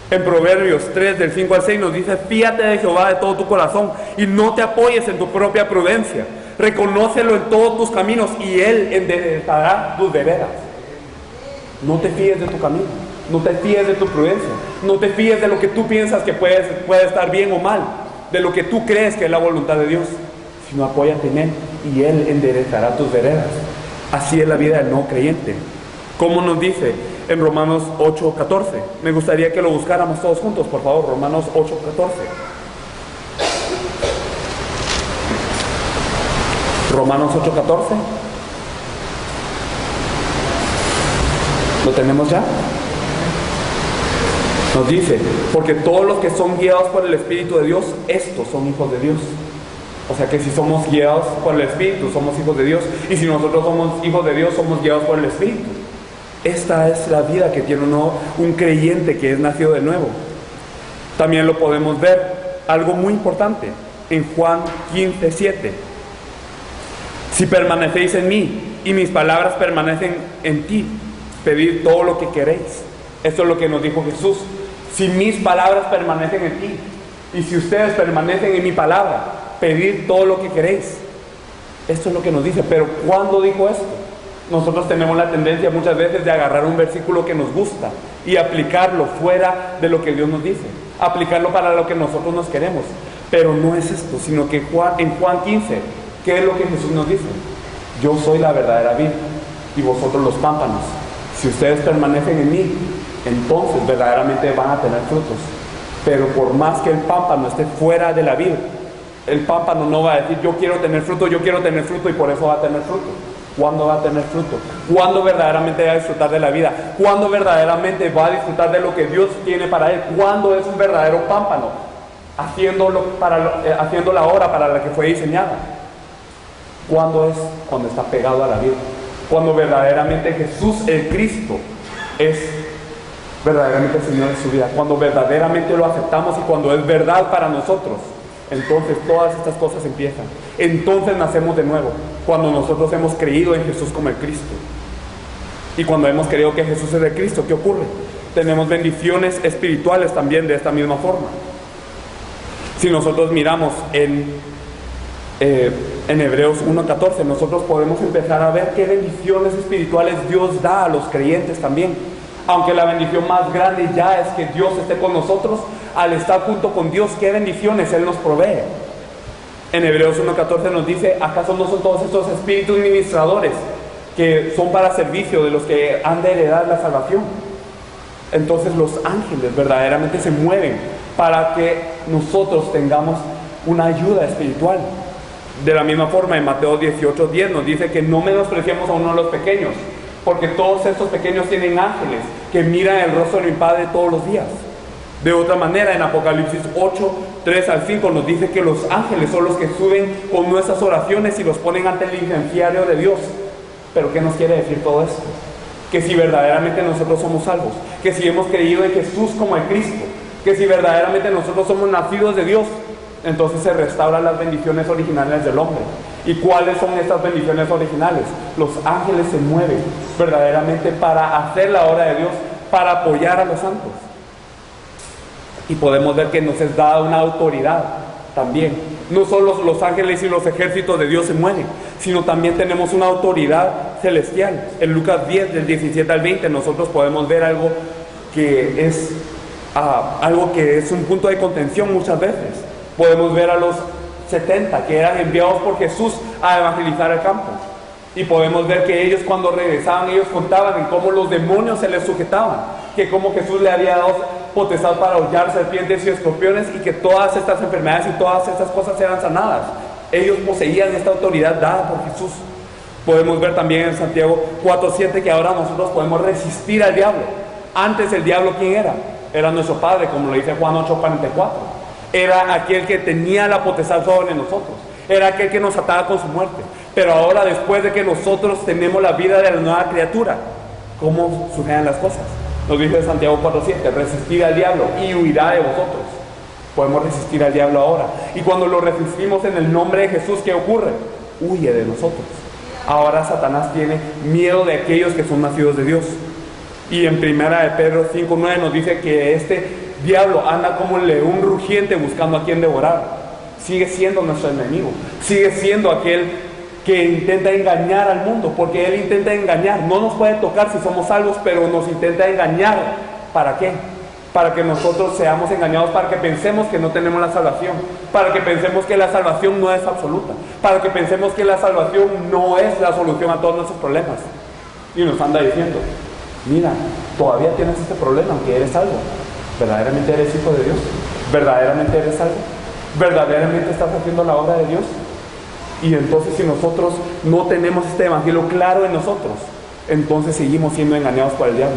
En Proverbios 3, del 5 al 6, nos dice: fíate de Jehová de todo tu corazón y no te apoyes en tu propia prudencia. Reconócelo en todos tus caminos y Él enderezará tus veredas. No te fíes de tu camino, no te fíes de tu prudencia, no te fíes de lo que tú piensas que puede estar bien o mal, de lo que tú crees que es la voluntad de Dios, sino apóyate en Él y Él enderezará tus veredas. Así es la vida del no creyente. Como nos dice en Romanos 8:14. Me gustaría que lo buscáramos todos juntos, por favor. Romanos 8:14. Romanos 8:14. ¿Lo tenemos ya? Nos dice: porque todos los que son guiados por el Espíritu de Dios, estos son hijos de Dios. O sea que si somos guiados por el Espíritu, somos hijos de Dios. Y si nosotros somos hijos de Dios, somos guiados por el Espíritu. Esta es la vida que tiene un creyente que es nacido de nuevo. También lo podemos ver, algo muy importante, en Juan 15:7. Si permanecéis en mí y mis palabras permanecen en ti, pedid todo lo que queréis. Esto es lo que nos dijo Jesús: si mis palabras permanecen en ti y si ustedes permanecen en mi palabra, pedid todo lo que queréis. Esto es lo que nos dice. Pero ¿cuándo dijo esto? Nosotros tenemos la tendencia muchas veces de agarrar un versículo que nos gusta y aplicarlo fuera de lo que Dios nos dice, aplicarlo para lo que nosotros nos queremos. Pero no es esto, sino que en Juan 15, ¿qué es lo que Jesús nos dice? Yo soy la verdadera vid y vosotros los pámpanos. Si ustedes permanecen en mí, entonces verdaderamente van a tener frutos. Pero por más que el pámpano esté fuera de la vid, el pámpano no va a decir: yo quiero tener fruto, y por eso va a tener fruto. ¿Cuándo va a tener fruto? ¿Cuándo verdaderamente va a disfrutar de la vida? ¿Cuándo verdaderamente va a disfrutar de lo que Dios tiene para él? ¿Cuándo es un verdadero pámpano? Haciendo la obra para la que fue diseñada. ¿Cuándo es? Cuando está pegado a la vida. Cuando verdaderamente Jesús el Cristo es verdaderamente el Señor de su vida. Cuando verdaderamente lo aceptamos y cuando es verdad para nosotros. Entonces todas estas cosas empiezan. Entonces nacemos de nuevo, cuando nosotros hemos creído en Jesús como el Cristo. Y cuando hemos creído que Jesús es el Cristo, ¿qué ocurre? Tenemos bendiciones espirituales también de esta misma forma. Si nosotros miramos en Hebreos 1:14, nosotros podemos empezar a ver qué bendiciones espirituales Dios da a los creyentes también. Aunque la bendición más grande ya es que Dios esté con nosotros, al estar junto con Dios, qué bendiciones Él nos provee. En Hebreos 1:14 nos dice: ¿acaso no son todos estos espíritus ministradores que son para servicio de los que han de heredar la salvación? Entonces los ángeles verdaderamente se mueven para que nosotros tengamos una ayuda espiritual. De la misma forma, en Mateo 18:10 nos dice que no menospreciemos a uno de los pequeños, porque todos estos pequeños tienen ángeles que miran el rostro de mi Padre todos los días. De otra manera, en Apocalipsis 8:3-5 nos dice que los ángeles son los que suben con nuestras oraciones y los ponen ante el incenciario de Dios. ¿Pero qué nos quiere decir todo esto? Que si verdaderamente nosotros somos salvos, que si hemos creído en Jesús como el Cristo, que si verdaderamente nosotros somos nacidos de Dios, entonces se restauran las bendiciones originales del hombre. ¿Y cuáles son estas bendiciones originales? Los ángeles se mueven verdaderamente para hacer la obra de Dios, para apoyar a los santos. Y podemos ver que nos es dada una autoridad también. No solo los ángeles y los ejércitos de Dios se mueven, sino también tenemos una autoridad celestial. En Lucas 10, del 17 al 20, nosotros podemos ver algo que es un punto de contención muchas veces. Podemos ver a los 70 que eran enviados por Jesús a evangelizar el campo. Y podemos ver que ellos, cuando regresaban, ellos contaban en cómo los demonios se les sujetaban, que como Jesús le había dado potestad para hollar serpientes y escorpiones, y que todas estas enfermedades y todas estas cosas eran sanadas. Ellos poseían esta autoridad dada por Jesús. Podemos ver también en Santiago 4:7 que ahora nosotros podemos resistir al diablo. Antes el diablo, ¿quién era? Era nuestro Padre, como lo dice Juan 8:44. Era aquel que tenía la potestad sobre nosotros. Era aquel que nos ataba con su muerte. Pero ahora, después de que nosotros tenemos la vida de la nueva criatura, ¿cómo suceden las cosas? Nos dice Santiago 4:7, resistir al diablo y huirá de vosotros. Podemos resistir al diablo ahora. Y cuando lo resistimos en el nombre de Jesús, ¿qué ocurre? Huye de nosotros. Ahora Satanás tiene miedo de aquellos que son nacidos de Dios. Y en 1 de Pedro 5:9 nos dice que este diablo anda como un león rugiente buscando a quien devorar. Sigue siendo nuestro enemigo. Sigue siendo aquel que intenta engañar al mundo, porque él intenta engañar. No nos puede tocar si somos salvos, pero nos intenta engañar. ¿Para qué? Para que nosotros seamos engañados, para que pensemos que no tenemos la salvación, para que pensemos que la salvación no es absoluta, para que pensemos que la salvación no es la solución a todos nuestros problemas. Y nos anda diciendo, mira, todavía tienes este problema aunque eres salvo. ¿Verdaderamente eres hijo de Dios? ¿Verdaderamente eres salvo? ¿Verdaderamente estás haciendo la obra de Dios? Y entonces, si nosotros no tenemos este evangelio claro en nosotros, entonces seguimos siendo engañados por el diablo.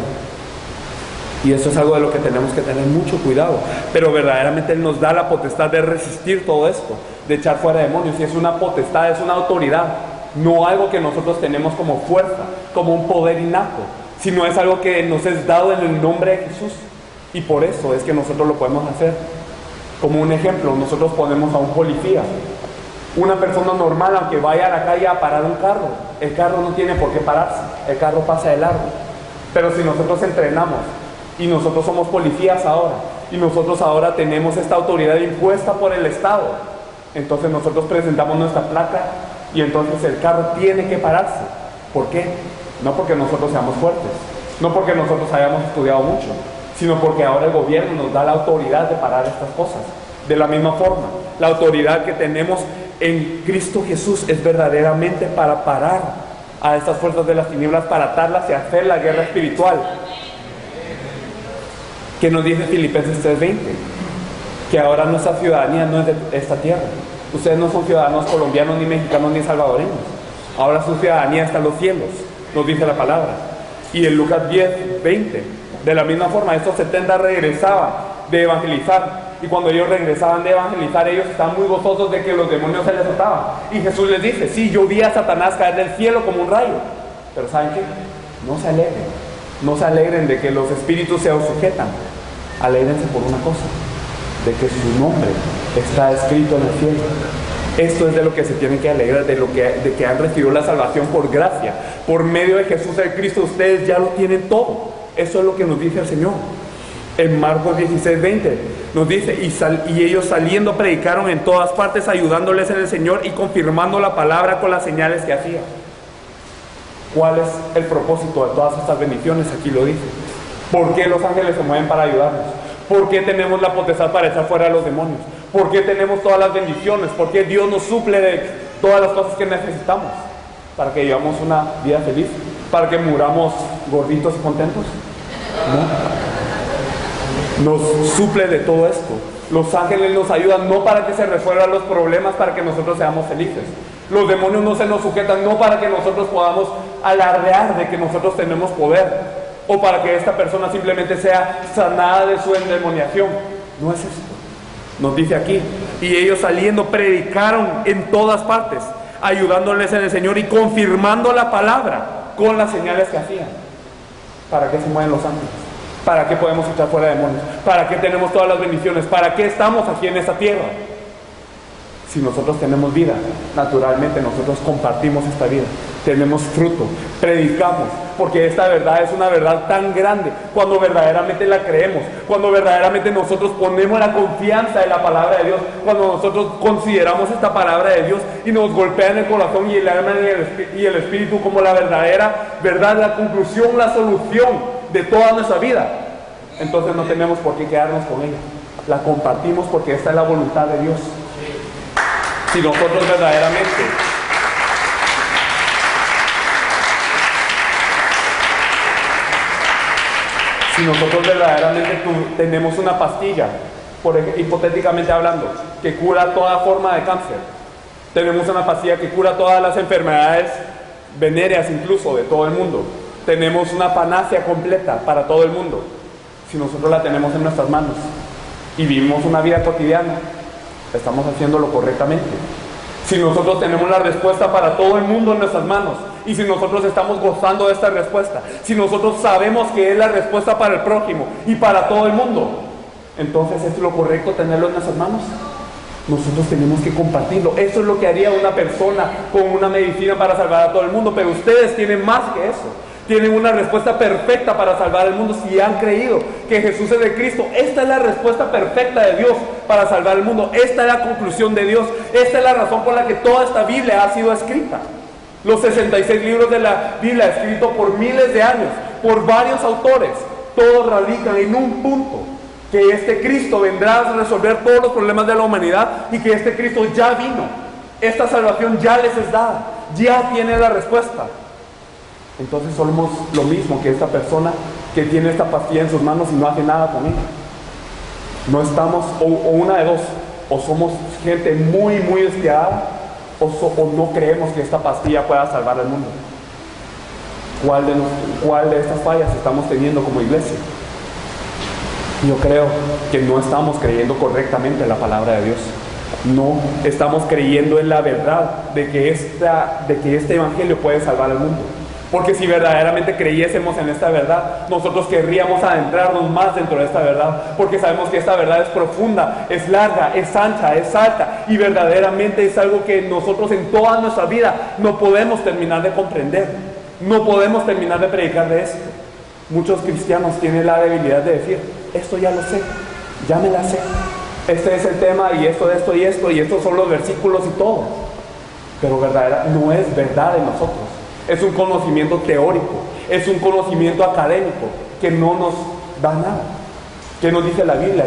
Y eso es algo de lo que tenemos que tener mucho cuidado. Pero verdaderamente Él nos da la potestad de resistir todo esto, de echar fuera demonios. Y es una potestad, es una autoridad, no algo que nosotros tenemos como fuerza, como un poder innato, sino es algo que nos es dado en el nombre de Jesús. Y por eso es que nosotros lo podemos hacer. Como un ejemplo, nosotros ponemos a un policía. Una persona normal, aunque vaya a la calle a parar un carro, el carro no tiene por qué pararse, el carro pasa de largo. Pero si nosotros entrenamos y nosotros somos policías ahora, y nosotros ahora tenemos esta autoridad impuesta por el Estado, entonces nosotros presentamos nuestra placa y entonces el carro tiene que pararse. ¿Por qué? No porque nosotros seamos fuertes, no porque nosotros hayamos estudiado mucho, sino porque ahora el gobierno nos da la autoridad de parar estas cosas. De la misma forma, la autoridad que tenemos en Cristo Jesús es verdaderamente para parar a estas fuerzas de las tinieblas, para atarlas y hacer la guerra espiritual. Que nos dice Filipenses 3:20, que ahora nuestra ciudadanía no es de esta tierra. Ustedes no son ciudadanos colombianos, ni mexicanos, ni salvadoreños. Ahora su ciudadanía está en los cielos, nos dice la palabra. Y en Lucas 10:20, de la misma forma, estos 70 regresaban de evangelizar. Y cuando ellos regresaban de evangelizar, ellos estaban muy gozosos de que los demonios se les soltaban. Y Jesús les dice, sí, yo vi a Satanás caer del cielo como un rayo. Pero ¿saben qué? No se alegren. No se alegren de que los espíritus se os sujetan. Alégrense por una cosa, de que su nombre está escrito en el cielo. Esto es de lo que se tienen que alegrar, de que han recibido la salvación por gracia. Por medio de Jesús el Cristo, ustedes ya lo tienen todo. Eso es lo que nos dice el Señor. En Marcos 16:20 nos dice, y ellos saliendo predicaron en todas partes, ayudándoles en el Señor y confirmando la palabra con las señales que hacían. ¿Cuál es el propósito de todas estas bendiciones? Aquí lo dice. ¿Por qué los ángeles se mueven para ayudarnos? ¿Por qué tenemos la potestad para echar fuera a los demonios? ¿Por qué tenemos todas las bendiciones? ¿Por qué Dios nos suple de todas las cosas que necesitamos? ¿Para que vivamos una vida feliz? ¿Para que muramos gorditos y contentos? No. Nos suple de todo esto. Los ángeles nos ayudan no para que se resuelvan los problemas, para que nosotros seamos felices. Los demonios no se nos sujetan no para que nosotros podamos alardear de que nosotros tenemos poder, o para que esta persona simplemente sea sanada de su endemoniación. No es esto. Nos dice aquí, y ellos saliendo predicaron en todas partes, ayudándoles en el Señor y confirmando la palabra con las señales que hacían. ¿Para qué se mueven los ángeles? ¿Para qué podemos echar fuera demonios? ¿Para qué tenemos todas las bendiciones? ¿Para qué estamos aquí en esta tierra? Si nosotros tenemos vida, naturalmente nosotros compartimos esta vida, tenemos fruto, predicamos, porque esta verdad es una verdad tan grande. Cuando verdaderamente la creemos, cuando verdaderamente nosotros ponemos la confianza en la palabra de Dios, cuando nosotros consideramos esta palabra de Dios y nos golpea en el corazón y el alma y el espíritu como la verdadera verdad, la conclusión, la solución de toda nuestra vida, entonces no tenemos por qué quedarnos con ella. la compartimos porque esta es la voluntad de Dios. Si nosotros verdaderamente tenemos una pastilla, hipotéticamente hablando, que cura toda forma de cáncer, tenemos una pastilla que cura todas las enfermedades venéreas incluso de todo el mundo, tenemos una panacea completa para todo el mundo, si nosotros la tenemos en nuestras manos y vivimos una vida cotidiana, estamos haciéndolo correctamente. Si nosotros tenemos la respuesta para todo el mundo en nuestras manos, y si nosotros estamos gozando de esta respuesta, si nosotros sabemos que es la respuesta para el prójimo y para todo el mundo, entonces ¿es lo correcto tenerlo en nuestras manos? Nosotros tenemos que compartirlo. Eso es lo que haría una persona con una medicina para salvar a todo el mundo, pero ustedes tienen más que eso. Tienen una respuesta perfecta para salvar al mundo si han creído que Jesús es de Cristo. Esta es la respuesta perfecta de Dios para salvar al mundo. Esta es la conclusión de Dios. Esta es la razón por la que toda esta Biblia ha sido escrita. Los 66 libros de la Biblia, escritos por miles de años, por varios autores, todos radican en un punto: que este Cristo vendrá a resolver todos los problemas de la humanidad y que este Cristo ya vino. Esta salvación ya les es dada, ya tiene la respuesta. Entonces somos lo mismo que esta persona que tiene esta pastilla en sus manos y no hace nada con ella. No estamos, o una de dos, o somos gente muy despiadada, o no creemos que esta pastilla pueda salvar al mundo. ¿Cuál de estas fallas estamos teniendo como iglesia? Yo creo que no estamos creyendo correctamente la palabra de Dios. No estamos creyendo en la verdad de que este evangelio puede salvar al mundo. Porque si verdaderamente creyésemos en esta verdad, nosotros querríamos adentrarnos más dentro de esta verdad, porque sabemos que esta verdad es profunda, es larga, es ancha, es alta, y verdaderamente es algo que nosotros en toda nuestra vida no podemos terminar de comprender, no podemos terminar de predicar de esto. Muchos cristianos tienen la debilidad de decir: esto ya lo sé, ya me la sé, este es el tema, y esto, y estos son los versículos y todo. Pero no es verdad en nosotros. Es un conocimiento teórico, es un conocimiento académico que no nos da nada. ¿Qué nos dice la Biblia?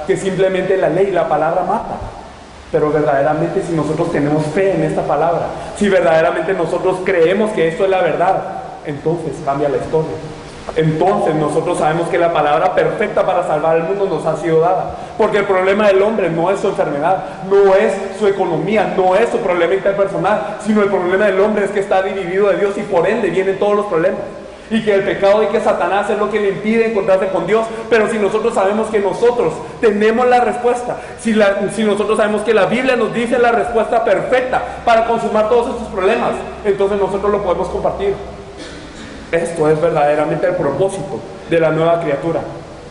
Que simplemente la ley, la palabra mata. Pero verdaderamente, si nosotros tenemos fe en esta palabra, si verdaderamente nosotros creemos que esto es la verdad, entonces cambia la historia. Entonces nosotros sabemos que la palabra perfecta para salvar al mundo nos ha sido dada, porque el problema del hombre no es su enfermedad, no es su economía, no es su problema interpersonal, sino el problema del hombre es que está dividido de Dios, y por ende vienen todos los problemas, y que el pecado y que Satanás es lo que le impide encontrarse con Dios. Pero si nosotros sabemos que nosotros tenemos la respuesta, si nosotros sabemos que la Biblia nos dice la respuesta perfecta para consumar todos estos problemas, entonces nosotros lo podemos compartir. Esto es verdaderamente el propósito de la nueva criatura.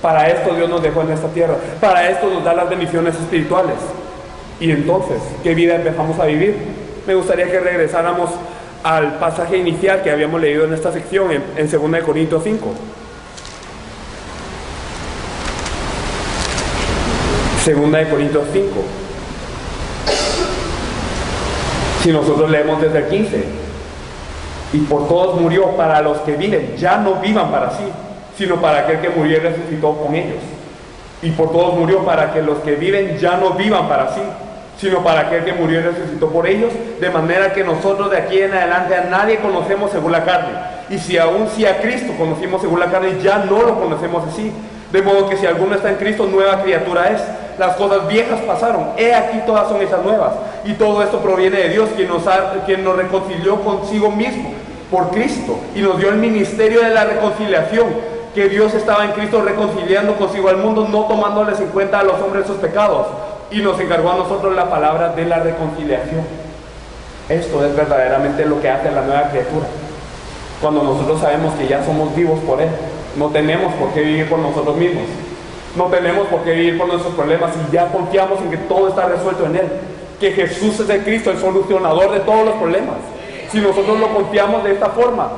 Para esto Dios nos dejó en esta tierra, para esto nos da las bendiciones espirituales. Y entonces, ¿qué vida empezamos a vivir? Me gustaría que regresáramos al pasaje inicial que habíamos leído en esta sección, en 2 Corintios 5. 2 Corintios 5. Si nosotros leemos desde el 15: y por todos murió, para los que viven, ya no vivan para sí, sino para aquel que murió y resucitó con ellos. Y por todos murió, para que los que viven ya no vivan para sí, sino para aquel que murió y resucitó por ellos, de manera que nosotros de aquí en adelante a nadie conocemos según la carne. Y si aún si a Cristo conocimos según la carne, ya no lo conocemos así. De modo que si alguno está en Cristo, nueva criatura es. Las cosas viejas pasaron, he aquí todas son esas nuevas. Y todo esto proviene de Dios, quien nos reconcilió consigo mismo por Cristo, y nos dio el ministerio de la reconciliación, que Dios estaba en Cristo reconciliando consigo al mundo, no tomándoles en cuenta a los hombres sus pecados, y nos encargó a nosotros la palabra de la reconciliación. Esto es verdaderamente lo que hace la nueva criatura. Cuando nosotros sabemos que ya somos vivos por Él, no tenemos por qué vivir por nosotros mismos, no tenemos por qué vivir por nuestros problemas, y ya confiamos en que todo está resuelto en Él, que Jesús es el Cristo, el solucionador de todos los problemas. Si nosotros lo confiamos de esta forma,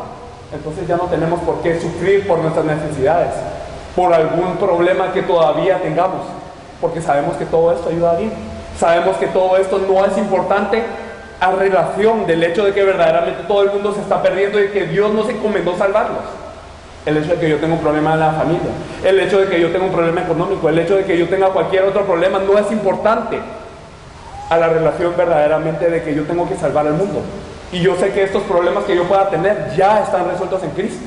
entonces ya no tenemos por qué sufrir por nuestras necesidades, por algún problema que todavía tengamos, porque sabemos que todo esto ayuda a vivir. Sabemos que todo esto no es importante a relación del hecho de que verdaderamente todo el mundo se está perdiendo y que Dios nos encomendó salvarlos. el hecho de que yo tenga un problema en la familia, el hecho de que yo tenga un problema económico, el hecho de que yo tenga cualquier otro problema no es importante a la relación verdaderamente de que yo tengo que salvar al mundo. Y yo sé que estos problemas que yo pueda tener ya están resueltos en Cristo,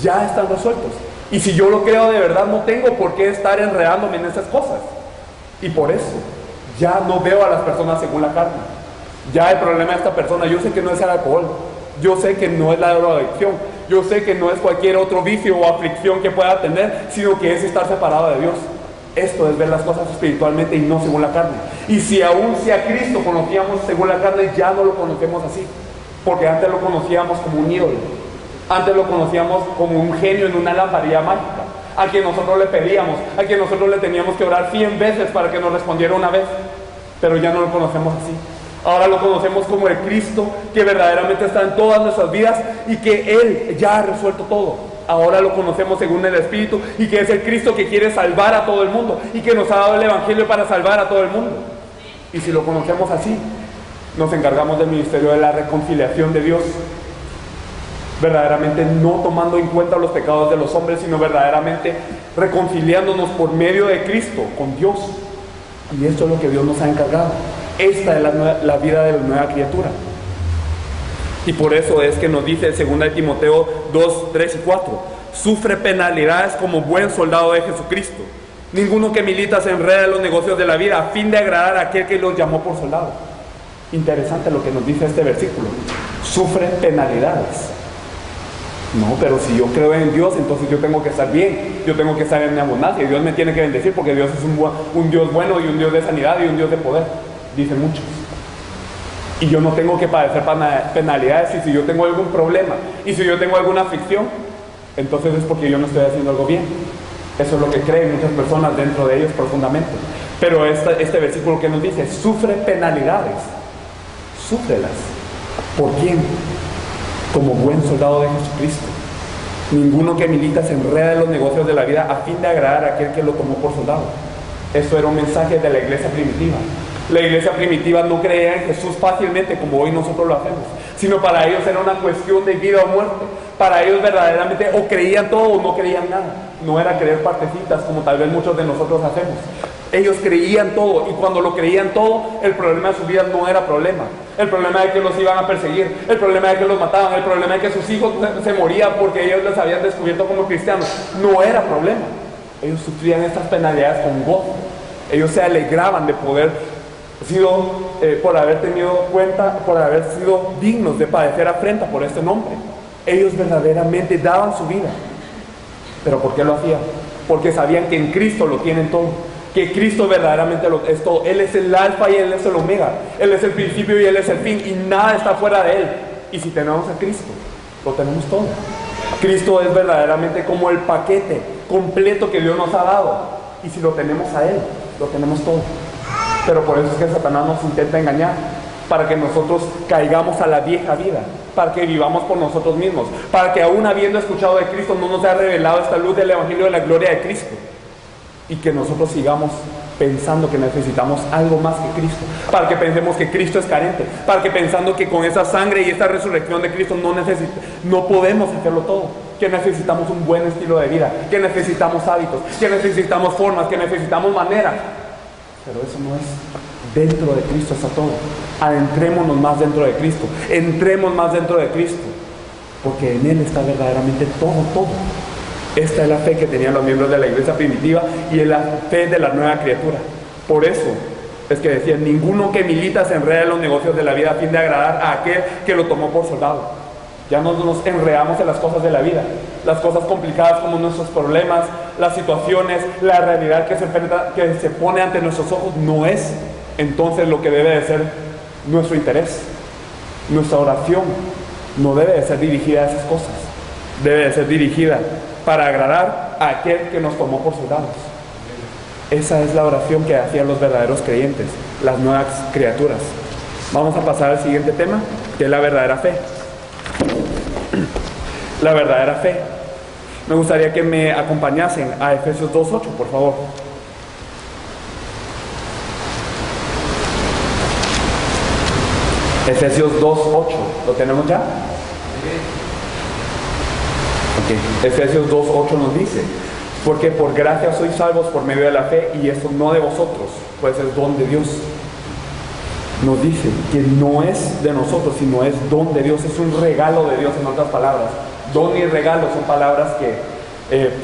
ya están resueltos. Y si yo lo creo de verdad, no tengo por qué estar enredándome en esas cosas. Y por eso ya no veo a las personas según la carne. Ya el problema de esta persona, yo sé que no es el alcohol, yo sé que no es la drogadicción, yo sé que no es cualquier otro vicio o aflicción que pueda tener, sino que es estar separado de Dios. Esto es ver las cosas espiritualmente y no según la carne. Y si aún si a Cristo conocíamos según la carne, ya no lo conocemos así, porque antes lo conocíamos como un ídolo, antes lo conocíamos como un genio en una lamparilla mágica, a quien nosotros le pedíamos, a quien nosotros le teníamos que orar 100 veces para que nos respondiera una vez, pero ya no lo conocemos así. Ahora lo conocemos como el Cristo que verdaderamente está en todas nuestras vidas y que Él ya ha resuelto todo. Ahora lo conocemos según el Espíritu y que es el Cristo que quiere salvar a todo el mundo y que nos ha dado el Evangelio para salvar a todo el mundo. Y si lo conocemos así, nos encargamos del ministerio de la reconciliación de Dios, verdaderamente no tomando en cuenta los pecados de los hombres, sino verdaderamente reconciliándonos por medio de Cristo con Dios. Y esto es lo que Dios nos ha encargado. Esta es la vida de la nueva criatura. Y por eso es que nos dice 2 Timoteo 2, 3 y 4: sufre penalidades como buen soldado de Jesucristo. Ninguno que milita se enreda en los negocios de la vida a fin de agradar a aquel que los llamó por soldado. Interesante lo que nos dice este versículo. Sufre penalidades. No, pero si yo creo en Dios, entonces yo tengo que estar bien, yo tengo que estar en mi abundancia, y Dios me tiene que bendecir porque Dios es un Dios bueno y un Dios de sanidad y un Dios de poder, dicen muchos. Y yo no tengo que padecer penalidades, y si yo tengo algún problema y si yo tengo alguna aflicción, entonces es porque yo no estoy haciendo algo bien. Eso es lo que creen muchas personas dentro de ellos profundamente. Pero este versículo que nos dice, sufre penalidades, súfrelas. ¿Por quién? Como buen soldado de Jesucristo. Ninguno que milita se enreda en los negocios de la vida a fin de agradar a aquel que lo tomó por soldado. Eso era un mensaje de la iglesia primitiva. La iglesia primitiva no creía en Jesús fácilmente como hoy nosotros lo hacemos, sino para ellos era una cuestión de vida o muerte. Para ellos verdaderamente o creían todo o no creían nada. No era creer partecitas como tal vez muchos de nosotros hacemos. Ellos creían todo, y cuando lo creían todo, el problema de su vida no era problema. El problema de que los iban a perseguir, el problema de que los mataban, el problema de que sus hijos se morían porque ellos les habían descubierto como cristianos, no era problema. Ellos sufrían estas penalidades con gozo. Ellos se alegraban de por haber tenido cuenta, por haber sido dignos de padecer afrenta por este nombre. Ellos verdaderamente daban su vida. ¿Pero por qué lo hacían? Porque sabían que en Cristo lo tienen todo, que Cristo verdaderamente es todo. Él es el alfa y Él es el omega, Él es el principio y Él es el fin, y nada está fuera de Él. Y si tenemos a Cristo, lo tenemos todo. Cristo es verdaderamente como el paquete completo que Dios nos ha dado, y si lo tenemos a Él, lo tenemos todo. Pero por eso es que Satanás nos intenta engañar, para que nosotros caigamos a la vieja vida, para que vivamos por nosotros mismos, para que aún habiendo escuchado de Cristo no nos haya revelado esta luz del Evangelio de la gloria de Cristo, y que nosotros sigamos pensando que necesitamos algo más que Cristo, para que pensemos que Cristo es carente, para que pensando que con esa sangre y esta resurrección de Cristo no podemos hacerlo todo, que necesitamos un buen estilo de vida, que necesitamos hábitos, que necesitamos formas, que necesitamos maneras. Pero eso no es. Dentro de Cristo está todo. Adentrémonos más dentro de Cristo, entremos más dentro de Cristo, porque en Él está verdaderamente todo. Esta es la fe que tenían los miembros de la iglesia primitiva y es la fe de la nueva criatura. Por eso es que decían: ninguno que milita se enreda en los negocios de la vida a fin de agradar a aquel que lo tomó por soldado. Ya no nos enredamos en las cosas de la vida, las cosas complicadas como nuestros problemas, las situaciones, la realidad que se pone ante nuestros ojos no es entonces lo que debe de ser nuestro interés. Nuestra oración no debe de ser dirigida a esas cosas, debe de ser dirigida para agradar a aquel que nos tomó por soldados. Esa es la oración que hacían los verdaderos creyentes, las nuevas criaturas. Vamos a pasar al siguiente tema, que es la verdadera fe. La verdadera fe. Me gustaría que me acompañasen a Efesios 2:8, por favor. Efesios 2:8. ¿Lo tenemos ya? Efesios 2:8 nos dice, porque por gracia sois salvos por medio de la fe, y esto no de vosotros, pues es don de Dios. Nos dice que no es de nosotros, sino es don de Dios, es un regalo de Dios, en otras palabras. Don y regalo son palabras que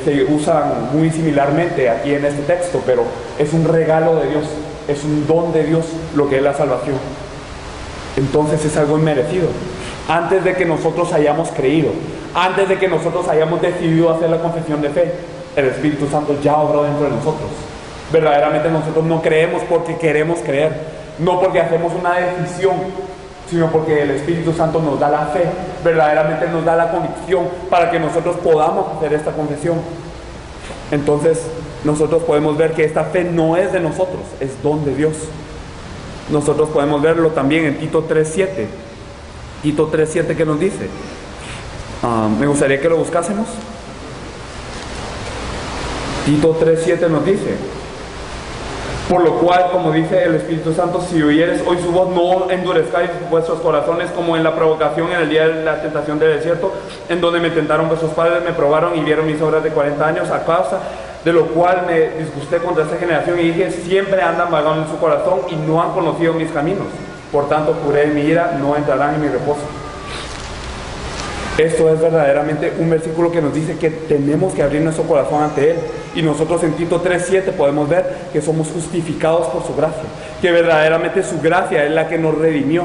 se usan muy similarmente aquí en este texto, pero es un regalo de Dios, es un don de Dios lo que es la salvación. Entonces es algo inmerecido. Antes de que nosotros hayamos creído, antes de que nosotros hayamos decidido hacer la confesión de fe, el Espíritu Santo ya obró dentro de nosotros. Verdaderamente nosotros no creemos porque queremos creer, no porque hacemos una decisión, sino porque el Espíritu Santo nos da la fe, verdaderamente nos da la convicción para que nosotros podamos hacer esta confesión. Entonces nosotros podemos ver que esta fe no es de nosotros, es don de Dios. Nosotros podemos verlo también en Tito 3:7. Tito 3:7, ¿qué nos dice? Me gustaría que lo buscásemos. Tito 3:7 nos dice, por lo cual, como dice el Espíritu Santo, si oyeres hoy su voz, no endurezcáis vuestros corazones como en la provocación en el día de la tentación del desierto, en donde me tentaron vuestros padres, me probaron y vieron mis obras de 40 años, a causa de lo cual me disgusté contra esta generación y dije, siempre andan vagando en su corazón y no han conocido mis caminos. Por tanto, juré en mi ira, no entrarán en mi reposo. Esto es verdaderamente un versículo que nos dice que tenemos que abrir nuestro corazón ante Él. Y nosotros en Tito 3:7 podemos ver que somos justificados por su gracia, que verdaderamente su gracia es la que nos redimió.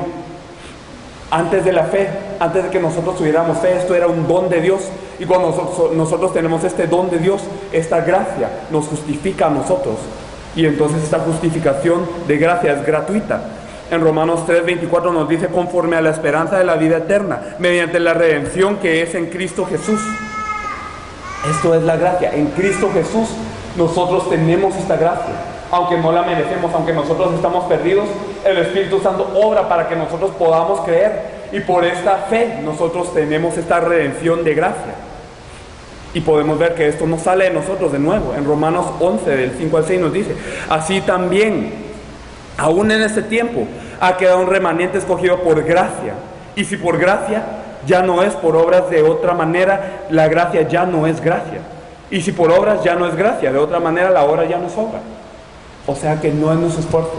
Antes de la fe, antes de que nosotros tuviéramos fe, esto era un don de Dios. Y cuando nosotros tenemos este don de Dios, esta gracia nos justifica a nosotros. Y entonces esta justificación de gracia es gratuita. En Romanos 3:24 nos dice, conforme a la esperanza de la vida eterna, mediante la redención que es en Cristo Jesús. Esto es la gracia. En Cristo Jesús nosotros tenemos esta gracia. Aunque no la merecemos, aunque nosotros estamos perdidos, el Espíritu Santo obra para que nosotros podamos creer. Y por esta fe nosotros tenemos esta redención de gracia. Y podemos ver que esto no sale de nosotros de nuevo. En Romanos 11, del 5 al 6 nos dice, así también, aún en este tiempo, ha quedado un remanente escogido por gracia. Y si por gracia, ya no es por obras, de otra manera, la gracia ya no es gracia. Y si por obras ya no es gracia, de otra manera la obra ya no es obra. O sea que no es nuestro esfuerzo,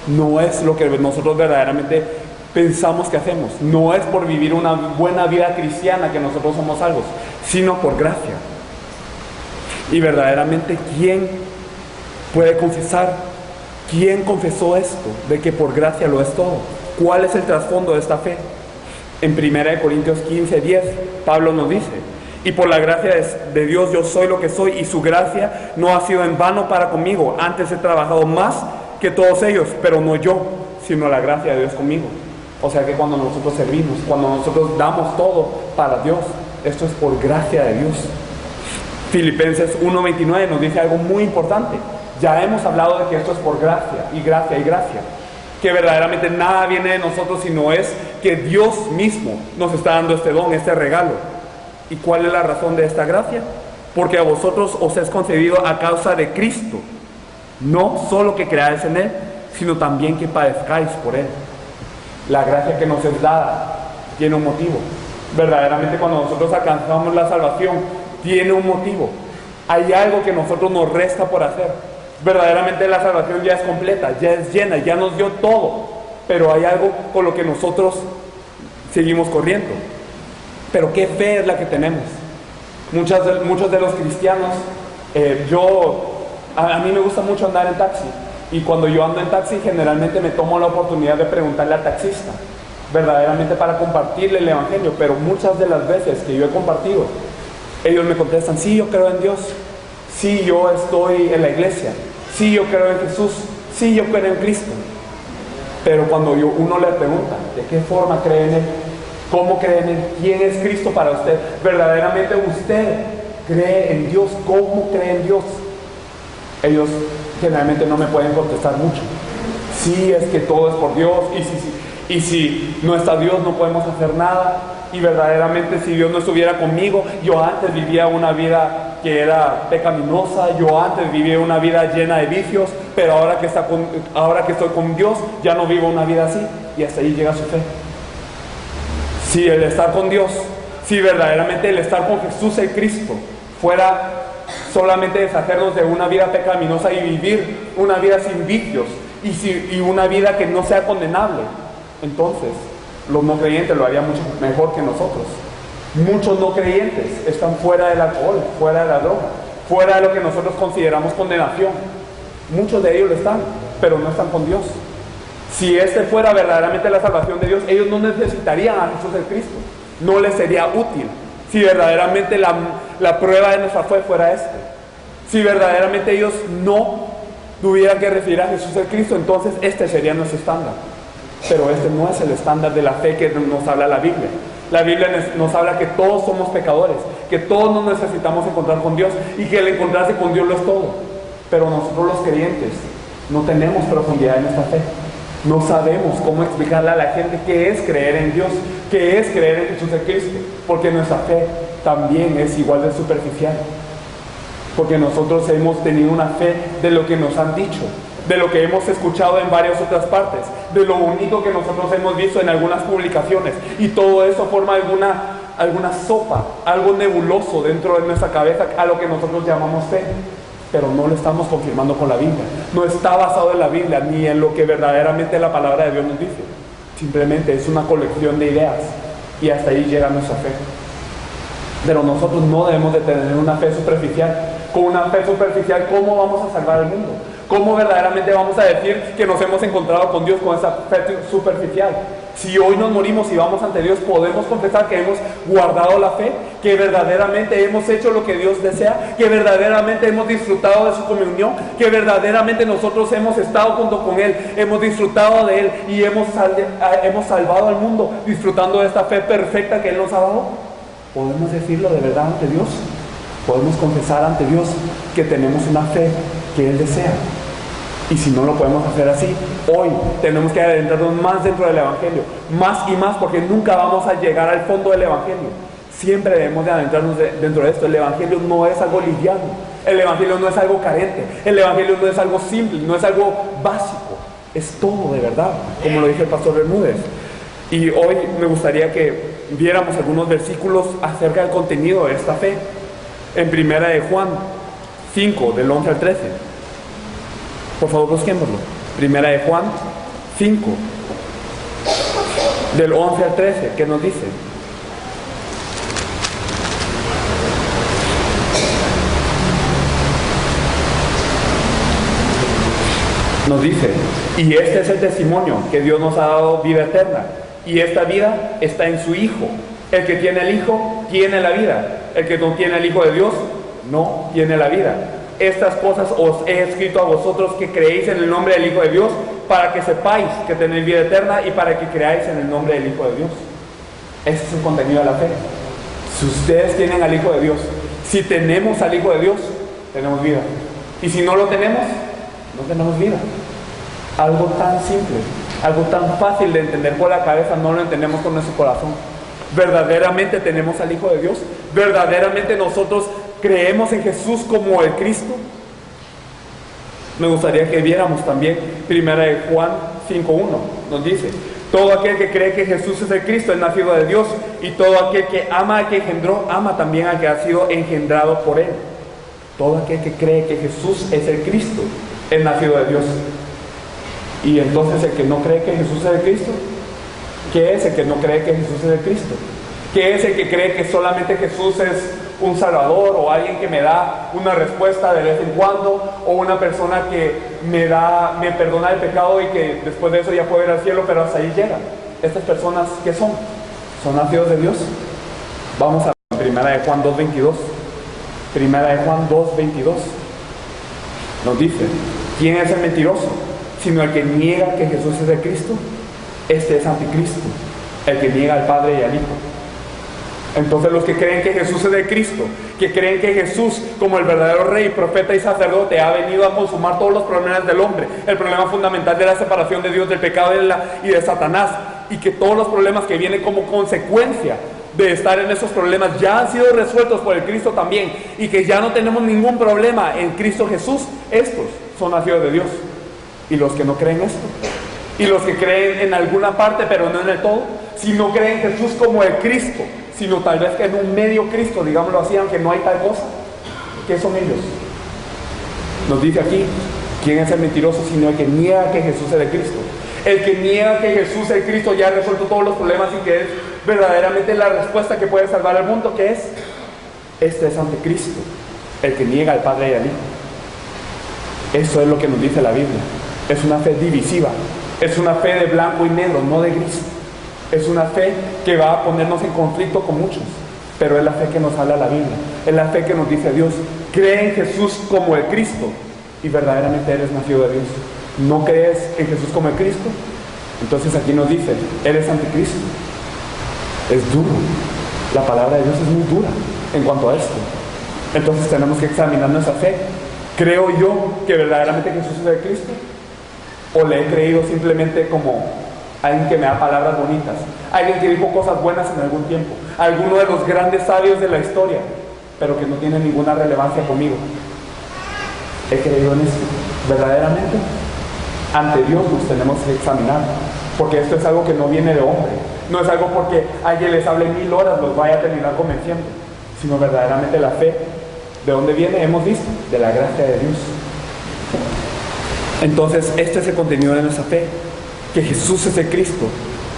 no es lo que nosotros verdaderamente pensamos que hacemos, no es por vivir una buena vida cristiana que nosotros somos salvos, sino por gracia. Y verdaderamente, ¿quién puede confesar? ¿Quién confesó esto? De que por gracia lo es todo. ¿Cuál es el trasfondo de esta fe? En 1 Corintios 15:10, Pablo nos dice, y por la gracia de Dios yo soy lo que soy, y su gracia no ha sido en vano para conmigo. Antes he trabajado más que todos ellos, pero no yo, sino la gracia de Dios conmigo. O sea que cuando nosotros servimos, cuando nosotros damos todo para Dios, esto es por gracia de Dios. Filipenses 1:29 nos dice algo muy importante. Ya hemos hablado de que esto es por gracia, y gracia, y gracia. Que verdaderamente nada viene de nosotros, sino es que Dios mismo nos está dando este don, este regalo. ¿Y cuál es la razón de esta gracia? Porque a vosotros os es concedido a causa de Cristo, no solo que creáis en Él, sino también que padezcáis por Él. La gracia que nos es dada tiene un motivo. Verdaderamente cuando nosotros alcanzamos la salvación, tiene un motivo. Hay algo que nosotros nos resta por hacer. Verdaderamente la salvación ya es completa, ya es llena, ya nos dio todo. Pero hay algo con lo que nosotros seguimos corriendo. Pero ¿qué fe es la que tenemos? Muchos de los cristianos, a mí me gusta mucho andar en taxi. Y cuando yo ando en taxi, generalmente me tomo la oportunidad de preguntarle al taxista, verdaderamente para compartirle el Evangelio. Pero muchas de las veces que yo he compartido, ellos me contestan, sí, yo creo en Dios. Sí, yo estoy en la iglesia. Sí, yo creo en Jesús. Sí, yo creo en Cristo. Pero cuando uno le pregunta, ¿de qué forma cree en Él? ¿Cómo cree en Él? ¿Quién es Cristo para usted? Verdaderamente usted cree en Dios. ¿Cómo cree en Dios? Ellos generalmente no me pueden contestar mucho. Sí, es que todo es por Dios. Y si no está Dios, no podemos hacer nada. Y verdaderamente, si Dios no estuviera conmigo, yo antes vivía una vida que era pecaminosa, yo antes vivía una vida llena de vicios, pero ahora que estoy con Dios, ya no vivo una vida así. Y hasta ahí llega su fe. Si el estar con Dios Si verdaderamente el estar con Jesús el Cristo fuera solamente deshacernos de una vida pecaminosa y vivir una vida sin vicios y una vida que no sea condenable, entonces los no creyentes lo harían mucho mejor que nosotros. Muchos no creyentes están fuera del alcohol, fuera de la droga, fuera de lo que nosotros consideramos condenación. Muchos de ellos lo están, pero no están con Dios. Si este fuera verdaderamente la salvación de Dios, ellos no necesitarían a Jesús el Cristo, no les sería útil. Si verdaderamente la prueba de nuestra fe fuera si verdaderamente ellos no tuvieran que recibir a Jesús el Cristo, entonces este sería nuestro estándar. Pero este no es el estándar de la fe que nos habla la Biblia. La Biblia nos habla que todos somos pecadores, que todos nos necesitamos encontrar con Dios y que el encontrarse con Dios lo es todo. Pero nosotros los creyentes no tenemos profundidad en nuestra fe. No sabemos cómo explicarle a la gente qué es creer en Dios, qué es creer en Jesús el Cristo, porque nuestra fe también es igual de superficial. Porque nosotros hemos tenido una fe de lo que nos han dicho, de lo que hemos escuchado en varias otras partes, de lo único que nosotros hemos visto en algunas publicaciones, y todo eso forma alguna sopa, algo nebuloso dentro de nuestra cabeza a lo que nosotros llamamos fe. Pero no lo estamos confirmando con la Biblia. No está basado en la Biblia ni en lo que verdaderamente la palabra de Dios nos dice. Simplemente es una colección de ideas y hasta ahí llega nuestra fe. Pero nosotros no debemos de tener una fe superficial. Con una fe superficial, ¿cómo vamos a salvar el mundo? ¿Cómo verdaderamente vamos a decir que nos hemos encontrado con Dios con esa fe superficial? Si hoy nos morimos y vamos ante Dios, podemos confesar que hemos guardado la fe, que verdaderamente hemos hecho lo que Dios desea, que verdaderamente hemos disfrutado de su comunión, que verdaderamente nosotros hemos estado junto con Él, hemos disfrutado de Él y hemos salvado al mundo disfrutando de esta fe perfecta que Él nos ha dado. Podemos decirlo de verdad ante Dios. Podemos confesar ante Dios que tenemos una fe que Él desea. Y si no lo podemos hacer así, hoy tenemos que adentrarnos más dentro del Evangelio, más y más, porque nunca vamos a llegar al fondo del Evangelio. Siempre debemos de adentrarnos dentro de esto. El Evangelio no es algo liviano, el Evangelio no es algo carente, el Evangelio no es algo simple, no es algo básico, es todo de verdad, como lo dice el pastor Bermúdez. Y hoy me gustaría que viéramos algunos versículos acerca del contenido de esta fe. En Primera de Juan 5, del 11 al 13. Por favor, busquémoslo. Primera de Juan 5, del 11 al 13, ¿qué nos dice? Nos dice: y este es el testimonio, que Dios nos ha dado vida eterna, y esta vida está en su Hijo. El que tiene el Hijo tiene la vida. El que no tiene el Hijo de Dios no tiene la vida. Estas cosas os he escrito a vosotros que creéis en el nombre del Hijo de Dios, para que sepáis que tenéis vida eterna y para que creáis en el nombre del Hijo de Dios. Ese es el contenido de la fe. Si ustedes tienen al Hijo de Dios, si tenemos al Hijo de Dios, tenemos vida. Y si no lo tenemos, no tenemos vida. Algo tan simple, algo tan fácil de entender por la cabeza, no lo entendemos con nuestro corazón. ¿Verdaderamente tenemos al Hijo de Dios? ¿Verdaderamente nosotros creemos en Jesús como el Cristo? Me gustaría que viéramos también Primera de Juan 5:1. Nos dice: todo aquel que cree que Jesús es el Cristo es nacido de Dios, y todo aquel que ama al que engendró, ama también al que ha sido engendrado por Él. Todo aquel que cree que Jesús es el Cristo es nacido de Dios. Y entonces el que no cree que Jesús es el Cristo, ¿qué es el que no cree que Jesús es el Cristo? ¿Qué es el que cree que solamente Jesús es un salvador, o alguien que me da una respuesta de vez en cuando, o una persona que me perdona el pecado y que después de eso ya puedo ir al cielo, pero hasta ahí llega? Estas personas, ¿qué son? ¿Son nacidos de Dios? Vamos a Primera de Juan 2:22. Primera de Juan 2:22 nos dice: ¿quién es el mentiroso? Sino el que niega que Jesús es el Cristo. Este es anticristo, el que niega al Padre y al Hijo. Entonces los que creen que Jesús es el Cristo, que creen que Jesús, como el verdadero rey, profeta y sacerdote, ha venido a consumar todos los problemas del hombre, el problema fundamental de la separación de Dios, del pecado y de Satanás, y que todos los problemas que vienen como consecuencia de estar en esos problemas ya han sido resueltos por el Cristo también, y que ya no tenemos ningún problema en Cristo Jesús, estos son nacidos de Dios. Y los que no creen esto, y los que creen en alguna parte pero no en el todo, si no creen en Jesús como el Cristo, sino tal vez que en un medio Cristo, digámoslo así, aunque no hay tal cosa. ¿Qué son ellos? Nos dice aquí, ¿quién es el mentiroso sino el que niega que Jesús es el Cristo? El que niega que Jesús es el Cristo ya ha resuelto todos los problemas y que es verdaderamente la respuesta que puede salvar al mundo. ¿Qué es? Este es anticristo, el que niega al Padre y al Hijo. Eso es lo que nos dice la Biblia. Es una fe divisiva, es una fe de blanco y negro, no de gris. Es una fe que va a ponernos en conflicto con muchos, pero es la fe que nos habla la Biblia. Es la fe que nos dice Dios: cree en Jesús como el Cristo y verdaderamente eres nacido de Dios. ¿No crees en Jesús como el Cristo? Entonces aquí nos dice, eres anticristo. Es duro. La palabra de Dios es muy dura en cuanto a esto. Entonces tenemos que examinar nuestra fe. ¿Creo yo que verdaderamente Jesús es el Cristo? ¿O le he creído simplemente como alguien que me da palabras bonitas? Alguien que dijo cosas buenas en algún tiempo. Alguno de los grandes sabios de la historia, pero que no tiene ninguna relevancia conmigo. ¿He creído en esto? ¿Verdaderamente? Ante Dios nos tenemos que examinar, porque esto es algo que no viene de hombre. No es algo porque alguien les hable 1000 horas los vaya a terminar convenciendo, sino verdaderamente la fe. ¿De dónde viene? Hemos visto, de la gracia de Dios. Entonces, este es el contenido de nuestra fe, que Jesús es el Cristo,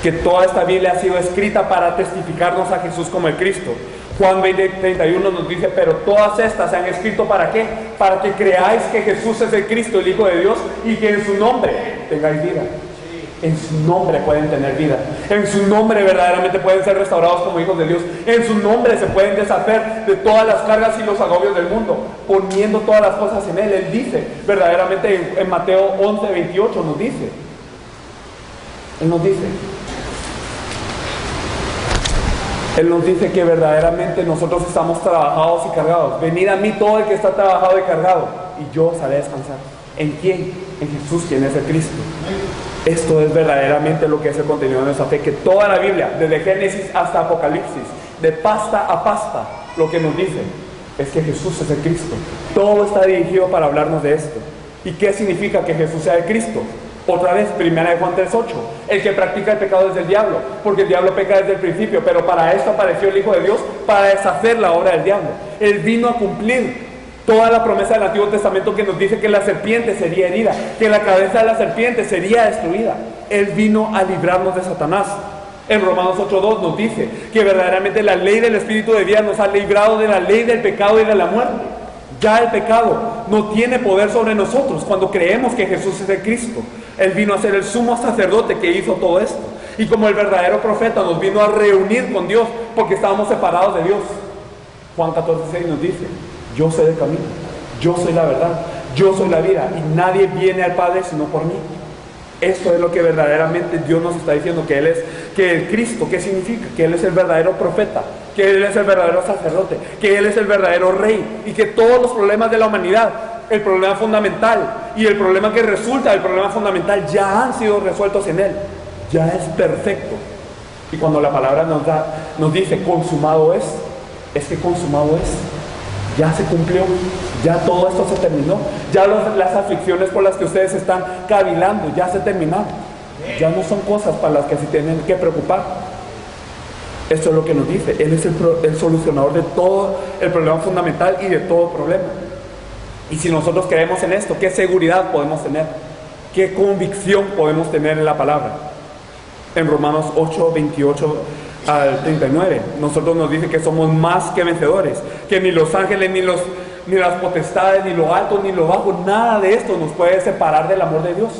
que toda esta Biblia ha sido escrita para testificarnos a Jesús como el Cristo. Juan 20:31 nos dice, pero todas estas se han escrito ¿para qué? Para que creáis que Jesús es el Cristo, el Hijo de Dios, y que en su nombre tengáis vida. En su nombre pueden tener vida. En su nombre verdaderamente pueden ser restaurados como hijos de Dios. En su nombre se pueden deshacer de todas las cargas y los agobios del mundo, poniendo todas las cosas en Él. Él dice, verdaderamente en Mateo 11:28 nos dice. Él nos dice que verdaderamente nosotros estamos trabajados y cargados. Venid a mí todo el que está trabajado y cargado, y yo os haré descansar. ¿En quién? En Jesús, quien es el Cristo. Esto es verdaderamente lo que es el contenido de nuestra fe, que toda la Biblia, desde Génesis hasta Apocalipsis, de pasta a pasta, lo que nos dice es que Jesús es el Cristo. Todo está dirigido para hablarnos de esto. ¿Y qué significa que Jesús sea el Cristo? Otra vez, 1 Juan 3:8, el que practica el pecado es del diablo, porque el diablo peca desde el principio, pero para esto apareció el Hijo de Dios, para deshacer la obra del diablo. Él vino a cumplir toda la promesa del Antiguo Testamento que nos dice que la serpiente sería herida, que la cabeza de la serpiente sería destruida. Él vino a librarnos de Satanás. En Romanos 8:2 nos dice que verdaderamente la ley del Espíritu de vida nos ha librado de la ley del pecado y de la muerte. Ya el pecado no tiene poder sobre nosotros cuando creemos que Jesús es el Cristo. Él vino a ser el sumo sacerdote que hizo todo esto. Y como el verdadero profeta nos vino a reunir con Dios porque estábamos separados de Dios. Juan 14:6 nos dice, yo soy el camino, yo soy la verdad, yo soy la vida y nadie viene al Padre sino por mí. Esto es lo que verdaderamente Dios nos está diciendo, que Él es, que el Cristo, ¿qué significa? Que Él es el verdadero profeta, que Él es el verdadero sacerdote, que Él es el verdadero rey y que todos los problemas de la humanidad, el problema fundamental y el problema que resulta del problema fundamental ya han sido resueltos en Él. Ya es perfecto. Y cuando la palabra nos dice consumado es que consumado es. Ya se cumplió, ya todo esto se terminó, ya las aflicciones por las que ustedes están cavilando, ya se terminaron, ya no son cosas para las que se tienen que preocupar. Esto es lo que nos dice, Él es el solucionador de todo el problema fundamental y de todo problema. Y si nosotros creemos en esto, ¿qué seguridad podemos tener? ¿Qué convicción podemos tener en la palabra? En Romanos 8:28 al 39, nosotros nos dice que somos más que vencedores, que ni los ángeles, ni las potestades, ni lo alto, ni lo bajo, nada de esto nos puede separar del amor de Dios,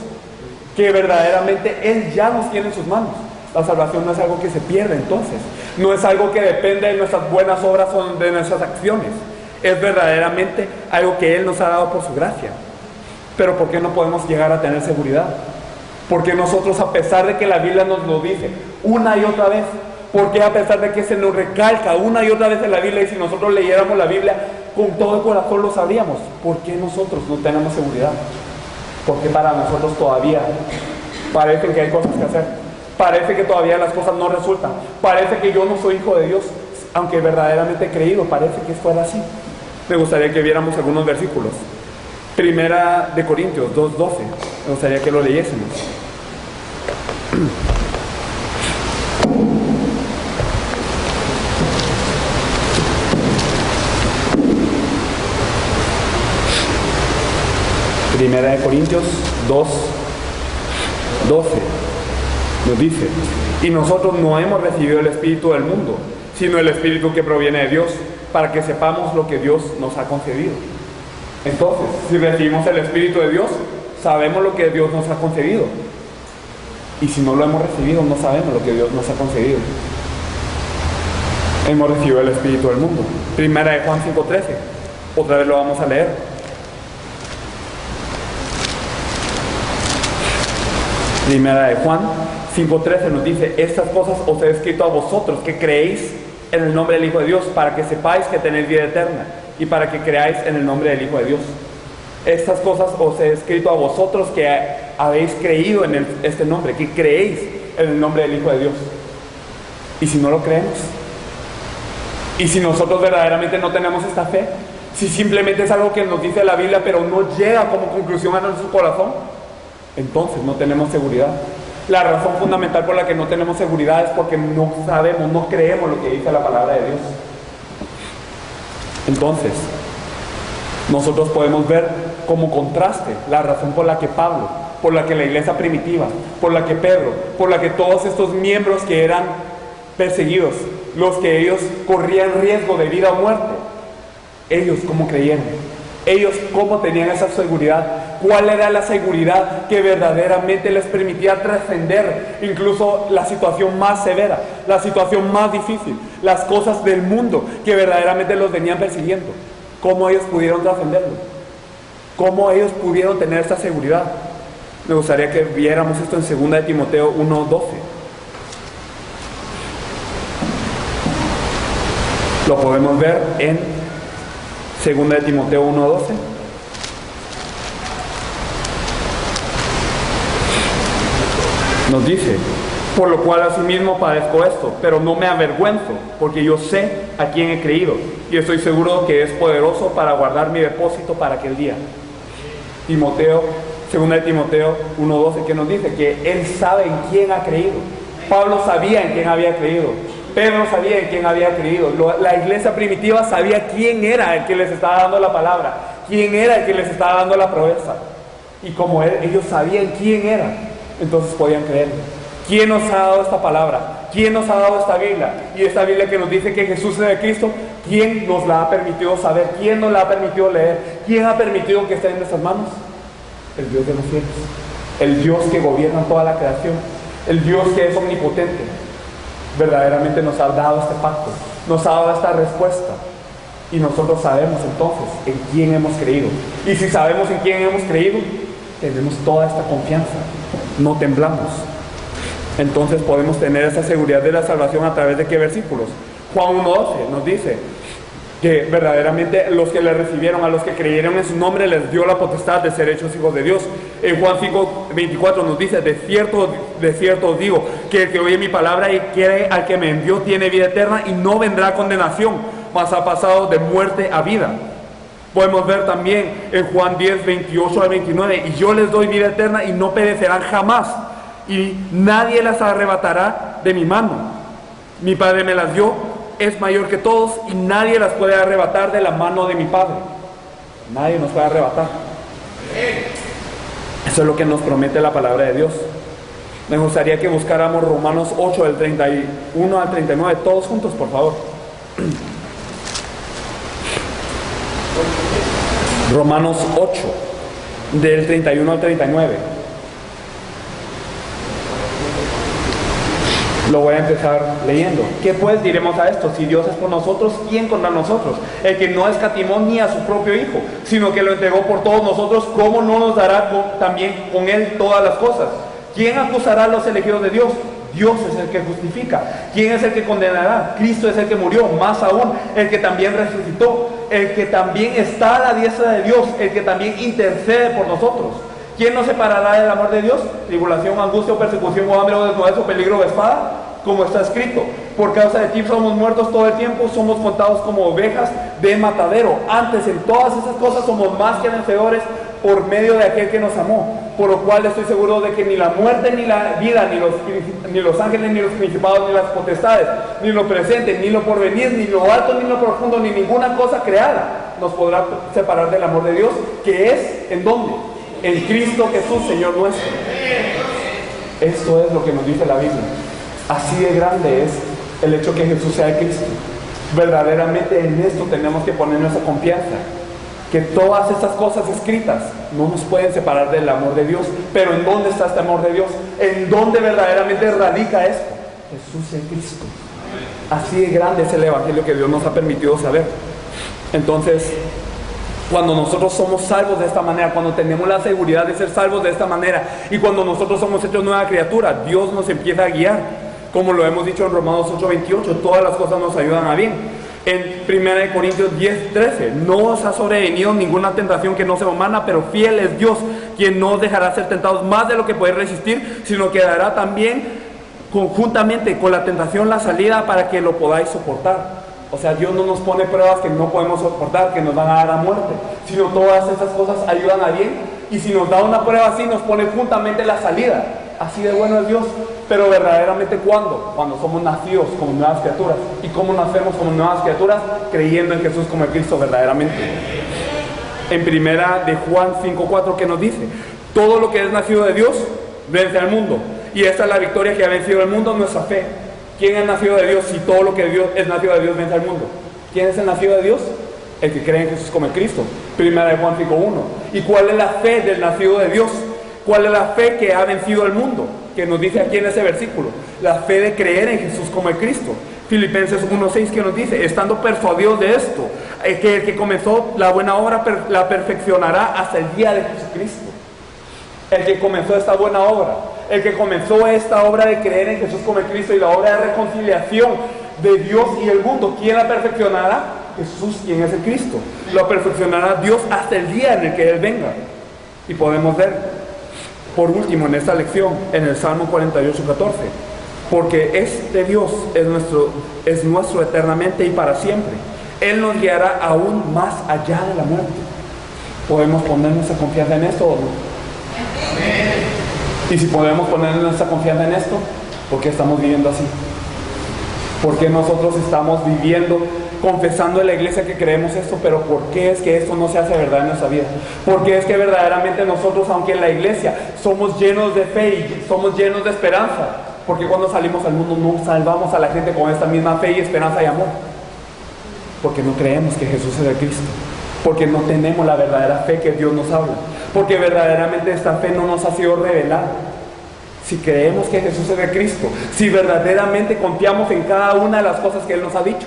que verdaderamente Él ya nos tiene en sus manos. La salvación no es algo que se pierde entonces, no es algo que depende de nuestras buenas obras o de nuestras acciones, es verdaderamente algo que Él nos ha dado por su gracia. Pero ¿por qué no podemos llegar a tener seguridad? Porque nosotros, a pesar de que la Biblia nos lo dice una y otra vez, porque a pesar de que se nos recalca una y otra vez en la Biblia, y si nosotros leyéramos la Biblia con todo el corazón lo sabríamos, ¿por qué nosotros no tenemos seguridad? Porque para nosotros todavía parece que hay cosas que hacer, parece que todavía las cosas no resultan, parece que yo no soy hijo de Dios, aunque verdaderamente he creído, parece que fuera así. Me gustaría que viéramos algunos versículos. Primera de Corintios 2:12, me gustaría que lo leyésemos. Primera de Corintios 2, 12 nos dice: y nosotros no hemos recibido el espíritu del mundo, sino el espíritu que proviene de Dios, para que sepamos lo que Dios nos ha concedido. Entonces, si recibimos el espíritu de Dios, sabemos lo que Dios nos ha concedido. Y si no lo hemos recibido, no sabemos lo que Dios nos ha concedido. Hemos recibido el espíritu del mundo. Primera de Juan 5:13. Otra vez lo vamos a leer. Primera de Juan 5:13 nos dice: estas cosas os he escrito a vosotros que creéis en el nombre del Hijo de Dios, para que sepáis que tenéis vida eterna, y para que creáis en el nombre del Hijo de Dios. Estas cosas os he escrito a vosotros que habéis creído en este nombre, que creéis en el nombre del Hijo de Dios. ¿Y si no lo creemos? ¿Y si nosotros verdaderamente no tenemos esta fe? Si simplemente es algo que nos dice la Biblia, pero no llega como conclusión a nuestro corazón, entonces no tenemos seguridad. La razón fundamental por la que no tenemos seguridad es porque no sabemos, no creemos lo que dice la palabra de Dios. Entonces, nosotros podemos ver como contraste la razón por la que Pablo, por la que la iglesia primitiva, por la que Pedro, por la que todos estos miembros que eran perseguidos, los que ellos corrían riesgo de vida o muerte, ellos cómo creyeron, ellos cómo tenían esa seguridad, cuál era la seguridad que verdaderamente les permitía trascender incluso la situación más severa, la situación más difícil, las cosas del mundo que verdaderamente los venían persiguiendo. ¿Cómo ellos pudieron trascenderlo? ¿Cómo ellos pudieron tener esta seguridad? Me gustaría que viéramos esto en 2 de Timoteo 1:12. Lo podemos ver en 2 de Timoteo 1:12. Nos dice: por lo cual asimismo padezco esto, pero no me avergüenzo, porque yo sé a quién he creído, y estoy seguro que es poderoso para guardar mi depósito para aquel día. Timoteo, 2 de Timoteo 1:12, que nos dice que él sabe en quién ha creído. Pablo sabía en quién había creído. Pedro sabía en quién había creído. La iglesia primitiva sabía quién era el que les estaba dando la palabra, quién era el que les estaba dando la promesa. Y como ellos sabían quién era, entonces podían creer. ¿Quién nos ha dado esta palabra? ¿Quién nos ha dado esta Biblia? Y esta Biblia que nos dice que Jesús es el Cristo, ¿quién nos la ha permitido saber? ¿Quién nos la ha permitido leer? ¿Quién ha permitido que esté en nuestras manos? El Dios de los cielos, el Dios que gobierna toda la creación, el Dios que es omnipotente. Verdaderamente nos ha dado este pacto, nos ha dado esta respuesta, y nosotros sabemos entonces en quién hemos creído. Y si sabemos en quién hemos creído, tenemos toda esta confianza, no temblamos. Entonces podemos tener esa seguridad de la salvación a través de qué versículos. Juan 1:12 nos dice que verdaderamente los que le recibieron, a los que creyeron en su nombre, les dio la potestad de ser hechos hijos de Dios. En Juan 5:24 nos dice: de cierto os digo, que el que oye mi palabra y cree al que me envió tiene vida eterna y no vendrá a condenación, mas ha pasado de muerte a vida. Podemos ver también en Juan 10:28 al 29: y yo les doy vida eterna y no perecerán jamás, y nadie las arrebatará de mi mano. Mi Padre me las dio, es mayor que todos, y nadie las puede arrebatar de la mano de mi Padre. Nadie nos puede arrebatar. Eso es lo que nos promete la palabra de Dios. Me gustaría que buscáramos Romanos 8 del 31 al 39, todos juntos, por favor. Romanos 8 del 31 al 39. Lo voy a empezar leyendo. ¿Qué pues diremos a esto? Si Dios es por nosotros, ¿quién contra nosotros? El que no escatimó ni a su propio Hijo, sino que lo entregó por todos nosotros, ¿cómo no nos dará también con Él todas las cosas? ¿Quién acusará a los elegidos de Dios? Dios es el que justifica. ¿Quién es el que condenará? Cristo es el que murió, más aún, el que también resucitó, el que también está a la diestra de Dios, el que también intercede por nosotros. ¿Quién nos separará del amor de Dios? Tribulación, angustia o persecución o hambre o desnudez o peligro o espada. Como está escrito: por causa de ti somos muertos todo el tiempo, somos contados como ovejas de matadero. Antes en todas esas cosas somos más que vencedores por medio de aquel que nos amó. Por lo cual estoy seguro de que ni la muerte, ni la vida, ni los ángeles, ni los principados, ni las potestades, ni lo presente, ni lo porvenir, ni lo alto, ni lo profundo, ni ninguna cosa creada nos podrá separar del amor de Dios, que es, ¿en dónde? en Cristo Jesús, Señor nuestro. Esto es lo que nos dice la Biblia. Así de grande es el hecho que Jesús sea el Cristo. Verdaderamente en esto tenemos que poner nuestra confianza. Que todas estas cosas escritas no nos pueden separar del amor de Dios. Pero ¿en dónde está este amor de Dios? ¿En dónde verdaderamente radica esto? Jesús es Cristo. Así de grande es el Evangelio que Dios nos ha permitido saber. Entonces, cuando nosotros somos salvos de esta manera, cuando tenemos la seguridad de ser salvos de esta manera, y cuando nosotros somos hechos nueva criatura, Dios nos empieza a guiar. Como lo hemos dicho en Romanos 8:28, todas las cosas nos ayudan a bien. En 1 Corintios 10:13, no os ha sobrevenido ninguna tentación que no sea humana, pero fiel es Dios, quien no os dejará ser tentados más de lo que podéis resistir, sino que dará también conjuntamente con la tentación la salida para que lo podáis soportar. O sea, Dios no nos pone pruebas que no podemos soportar, que nos van a dar a muerte, sino todas estas cosas ayudan a bien. Y si nos da una prueba así, nos pone juntamente la salida. Así de bueno es Dios. Pero verdaderamente, ¿cuándo? Cuando somos nacidos como nuevas criaturas. ¿Y cómo nacemos como nuevas criaturas? Creyendo en Jesús como el Cristo verdaderamente. En primera de Juan 5:4, ¿qué nos dice? Todo lo que es nacido de Dios vence al mundo. Y esta es la victoria que ha vencido el mundo, nuestra fe. ¿Quién es nacido de Dios si todo lo que es nacido de Dios vence al mundo? ¿Quién es el nacido de Dios? El que cree en Jesús como el Cristo. Primera de Juan 5:1. ¿Y cuál es la fe del nacido de Dios? ¿Cuál es la fe que ha vencido al mundo? Que nos dice aquí en ese versículo. La fe de creer en Jesús como el Cristo. Filipenses 1:6 que nos dice, estando persuadidos de esto, que el que comenzó la buena obra la perfeccionará hasta el día de Jesucristo. El que comenzó esta buena obra, el que comenzó esta obra de creer en Jesús como el Cristo y la obra de reconciliación de Dios y el mundo, ¿quién la perfeccionará? Jesús, quien es el Cristo. Lo perfeccionará Dios hasta el día en el que Él venga. Y podemos ver, por último, en esta lección, en el Salmo 48:14, porque este Dios es nuestro eternamente y para siempre. Él nos guiará aún más allá de la muerte. ¿Podemos poner nuestra confianza en esto o no? Y si podemos poner nuestra confianza en esto, ¿por qué estamos viviendo así? ¿Por qué nosotros estamos viviendo, confesando en la iglesia que creemos esto, pero por qué es que esto no se hace verdad en nuestra vida? ¿Por qué es que verdaderamente nosotros, aunque en la iglesia somos llenos de fe y somos llenos de esperanza, porque cuando salimos al mundo no salvamos a la gente con esta misma fe y esperanza y amor? Porque no creemos que Jesús es el Cristo. Porque no tenemos la verdadera fe que Dios nos habla. Porque verdaderamente esta fe no nos ha sido revelada. Si creemos que Jesús es el Cristo, si verdaderamente confiamos en cada una de las cosas que Él nos ha dicho,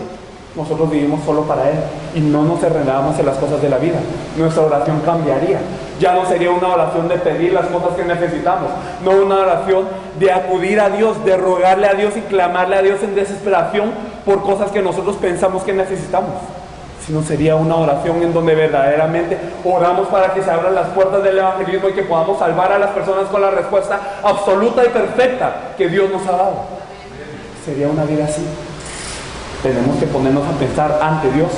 nosotros vivimos solo para Él y no nos enredamos en las cosas de la vida. Nuestra oración cambiaría. Ya no sería una oración de pedir las cosas que necesitamos, no una oración de acudir a Dios, de rogarle a Dios y clamarle a Dios en desesperación por cosas que nosotros pensamos que necesitamos, sino sería una oración en donde verdaderamente oramos para que se abran las puertas del evangelismo y que podamos salvar a las personas con la respuesta absoluta y perfecta que Dios nos ha dado. Sería una vida así. Tenemos que ponernos a pensar ante Dios,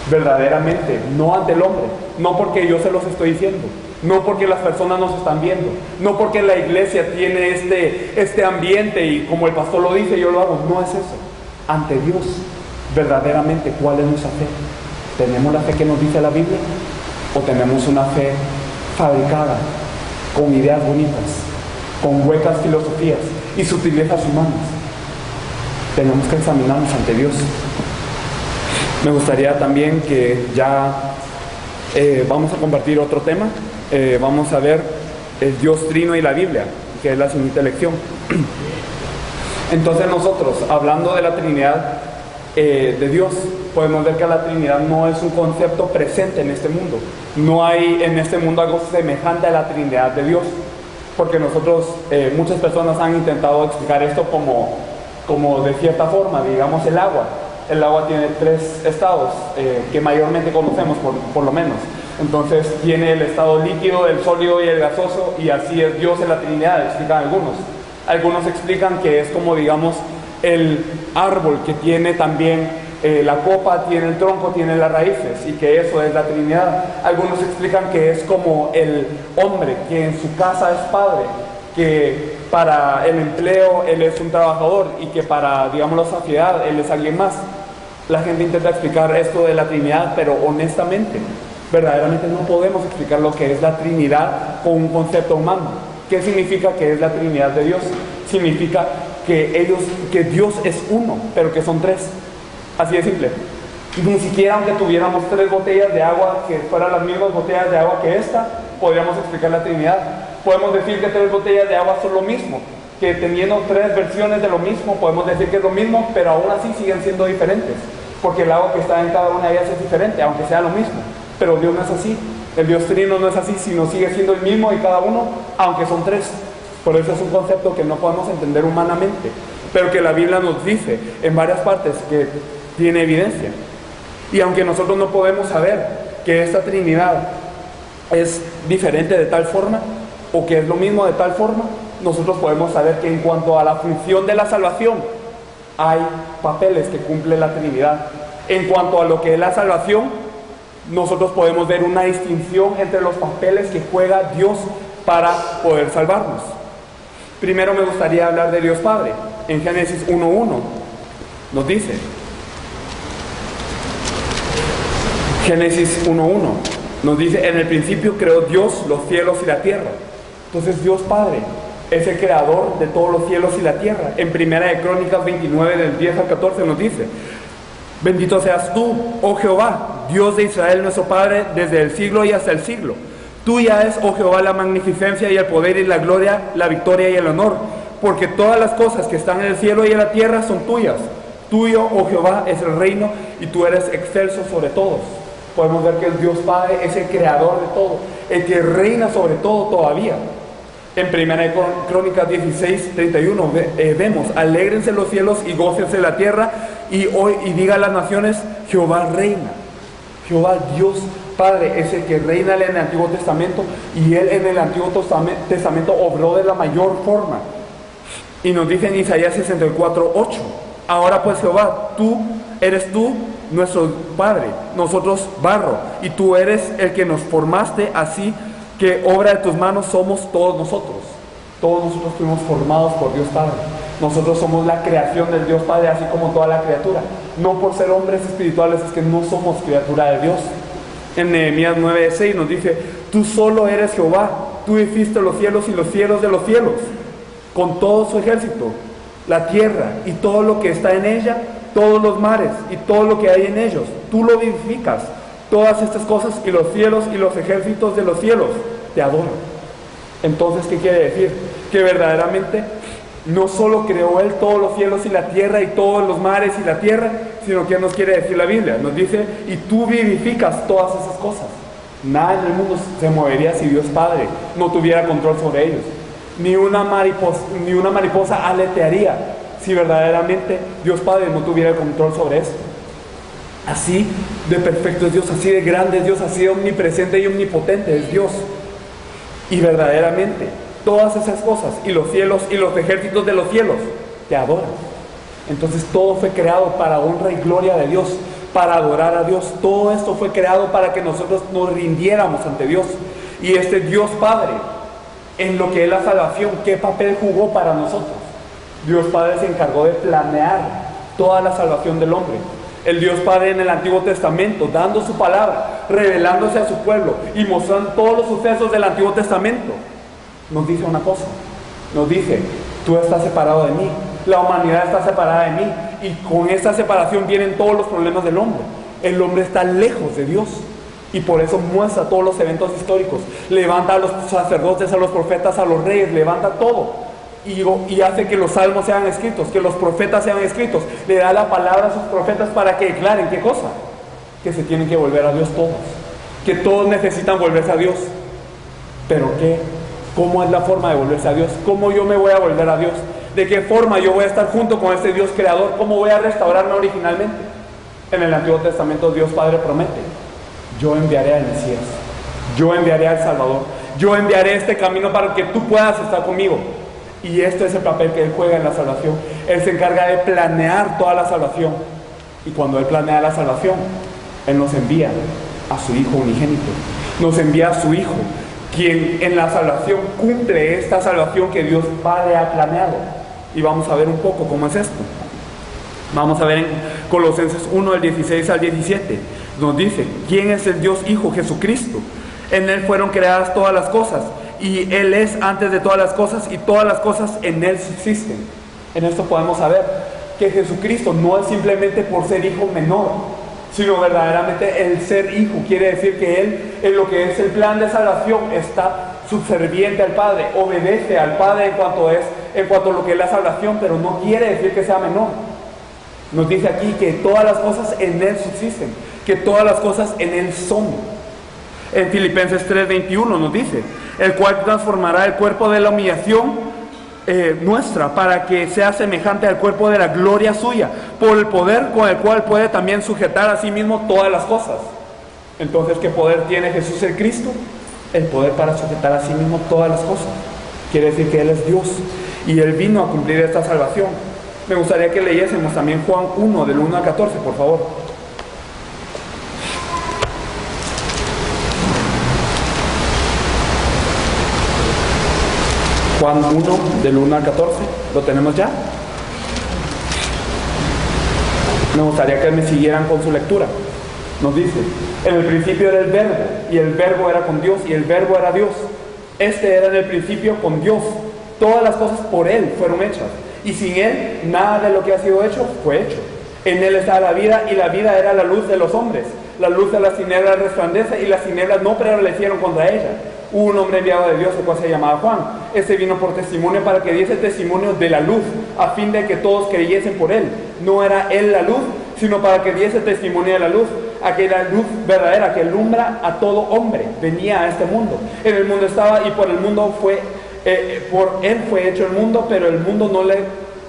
verdaderamente, no ante el hombre, no porque yo se los estoy diciendo, no porque las personas nos están viendo, no porque la iglesia tiene este ambiente y como el pastor lo dice, yo lo hago. No es eso. Ante Dios, verdaderamente, ¿cuál es nuestra fe? ¿Tenemos la fe que nos dice la Biblia? ¿O tenemos una fe fabricada con ideas bonitas, con huecas filosofías y sutilezas humanas? Tenemos que examinarnos ante Dios. Me gustaría también que ya vamos a compartir otro tema. Vamos a ver el Dios Trino y la Biblia, que es la siguiente lección. Entonces nosotros, hablando de la Trinidad de Dios, podemos ver que la Trinidad no es un concepto presente en este mundo. No hay en este mundo algo semejante a la Trinidad de Dios, porque nosotros, muchas personas han intentado explicar esto como de cierta forma, digamos el agua. El agua tiene tres estados que mayormente conocemos, por lo menos. Entonces tiene el estado líquido, el sólido y el gaseoso, y así es Dios en la Trinidad, explican algunos. Algunos explican que es como, digamos, el árbol que tiene también la copa, tiene el tronco, tiene las raíces, y que eso es la Trinidad. Algunos explican que es como el hombre que en su casa es padre, que para el empleo él es un trabajador y que para, digamos, la sociedad él es alguien más. La gente intenta explicar esto de la Trinidad, pero honestamente Verdaderamente no podemos explicar lo que es la Trinidad con un concepto humano. ¿Qué significa que es la Trinidad de Dios? Significa que Dios es uno, pero que son tres. Así de simple. Ni siquiera aunque tuviéramos 3 botellas de agua que fueran las mismas botellas de agua que esta, podríamos explicar la Trinidad. Podemos decir que 3 botellas de agua son lo mismo, que teniendo 3 versiones de lo mismo, podemos decir que es lo mismo, pero aún así siguen siendo diferentes, porque el agua que está en cada una de ellas es diferente, aunque sea lo mismo. Pero Dios no es así. El Dios Trino no es así, sino sigue siendo el mismo de cada uno, aunque son 3. Por eso es un concepto que no podemos entender humanamente, pero que la Biblia nos dice en varias partes que tiene evidencia. Y aunque nosotros no podemos saber que esta Trinidad es diferente de tal forma, o que es lo mismo de tal forma, nosotros podemos saber que en cuanto a la función de la salvación, hay papeles que cumple la Trinidad. En cuanto a lo que es la salvación, nosotros podemos ver una distinción entre los papeles que juega Dios para poder salvarnos. Primero me gustaría hablar de Dios Padre. En Génesis 1:1 nos dice, Génesis 1:1 nos dice, en el principio creó Dios los cielos y la tierra. Entonces Dios Padre es el creador de todos los cielos y la tierra. En Primera de Crónicas 29 del 10 al 14 nos dice, bendito seas tú, oh Jehová, Dios de Israel nuestro Padre, desde el siglo y hasta el siglo. Tuya es, oh Jehová, la magnificencia y el poder y la gloria, la victoria y el honor, porque todas las cosas que están en el cielo y en la tierra son tuyas. Tuyo, oh Jehová, es el reino y tú eres excelso sobre todos. Podemos ver que el Dios Padre es el creador de todo, el que reina sobre todo todavía. En Primera de Crónicas 16:31 vemos, alégrense los cielos y gócense la tierra, y diga a las naciones, Jehová reina. Jehová Dios Padre es el que reina en el Antiguo Testamento, y Él en el Antiguo Testamento obró de la mayor forma. Y nos dice en Isaías 64:8, ahora pues Jehová, eres tú nuestro Padre, nosotros barro, y tú eres el que nos formaste, así que obra de tus manos somos todos nosotros. Todos nosotros fuimos formados por Dios Padre. Nosotros somos la creación del Dios Padre, así como toda la criatura. No por ser hombres espirituales es que no somos criatura de Dios. En Nehemías 9:6 nos dice, tú solo eres Jehová, tú hiciste los cielos y los cielos de los cielos, con todo su ejército, la tierra y todo lo que está en ella, todos los mares y todo lo que hay en ellos. Tú lo vivificas, todas estas cosas, y los cielos y los ejércitos de los cielos te adoran. Entonces, ¿qué quiere decir? Que verdaderamente no solo creó Él todos los cielos y la tierra y todos los mares y la tierra, sino que nos quiere decir la Biblia. Nos dice, y tú vivificas todas esas cosas. Nada en el mundo se movería si Dios Padre no tuviera control sobre ellos. Ni una mariposa aletearía si verdaderamente Dios Padre no tuviera control sobre esto. Así de perfecto es Dios, así de grande es Dios, así de omnipresente y omnipotente es Dios. Y verdaderamente todas esas cosas, y los cielos y los ejércitos de los cielos, te adoran. Entonces todo fue creado para honra y gloria de Dios, para adorar a Dios. Todo esto fue creado para que nosotros nos rindiéramos ante Dios. Y este Dios Padre, en lo que es la salvación, ¿qué papel jugó para nosotros? Dios Padre se encargó de planear toda la salvación del hombre. El Dios Padre en el Antiguo Testamento, dando su palabra, revelándose a su pueblo y mostrando todos los sucesos del Antiguo Testamento, nos dice una cosa, nos dice, tú estás separado de mí, la humanidad está separada de mí, y con esta separación vienen todos los problemas del hombre. El hombre está lejos de Dios, y por eso muestra todos los eventos históricos, levanta a los sacerdotes, a los profetas, a los reyes, levanta todo. Y hace que los salmos sean escritos, que los profetas sean escritos, le da la palabra a sus profetas para que declaren, ¿qué cosa? Que se tienen que volver a Dios todos, que todos necesitan volverse a Dios. ¿Pero qué? ¿Cómo es la forma de volverse a Dios? ¿Cómo yo me voy a volver a Dios? ¿De qué forma yo voy a estar junto con este Dios creador? ¿Cómo voy a restaurarme originalmente? En el Antiguo Testamento Dios Padre promete, yo enviaré al Mesías, yo enviaré al Salvador, yo enviaré este camino para que tú puedas estar conmigo. Y este es el papel que Él juega en la salvación. Él se encarga de planear toda la salvación. Y cuando Él planea la salvación, Él nos envía a su Hijo unigénito. Nos envía a su Hijo, quien en la salvación cumple esta salvación que Dios Padre ha planeado. Y vamos a ver un poco cómo es esto. Vamos a ver en Colosenses 1, del 16 al 17. Nos dice, ¿quién es el Dios Hijo? Jesucristo. En Él fueron creadas todas las cosas, y Él es antes de todas las cosas, y todas las cosas en Él subsisten. En esto podemos saber que Jesucristo no es simplemente por ser hijo menor, sino verdaderamente el ser hijo. Quiere decir que Él, en lo que es el plan de salvación, está subserviente al Padre, obedece al Padre en cuanto a lo que es la salvación, pero no quiere decir que sea menor. Nos dice aquí que todas las cosas en Él subsisten, que todas las cosas en Él son. En Filipenses 3:21 nos dice, el cual transformará el cuerpo de la humillación nuestra para que sea semejante al cuerpo de la gloria suya, por el poder con el cual puede también sujetar a sí mismo todas las cosas. Entonces, ¿qué poder tiene Jesús el Cristo? El poder para sujetar a sí mismo todas las cosas. Quiere decir que Él es Dios y Él vino a cumplir esta salvación. Me gustaría que leyésemos también Juan 1, del 1 al 14, por favor. Juan 1, del 1 al 14, ¿lo tenemos ya? Me gustaría que me siguieran con su lectura. Nos dice, en el principio era el verbo, y el verbo era con Dios, y el verbo era Dios. Este era en el principio con Dios. Todas las cosas por Él fueron hechas, y sin Él nada de lo que ha sido hecho fue hecho. En Él estaba la vida, y la vida era la luz de los hombres. La luz de las tinieblas resplandece, y las tinieblas no prevalecieron contra ella. Hubo un hombre enviado de Dios, el cual se llamaba Juan. Este vino por testimonio para que diese testimonio de la luz, a fin de que todos creyesen por Él. No era Él la luz, sino para que diese testimonio de la luz, aquella luz verdadera que alumbra a todo hombre. Venía a este mundo. En el mundo estaba, y por el mundo por Él fue hecho el mundo, pero el mundo no le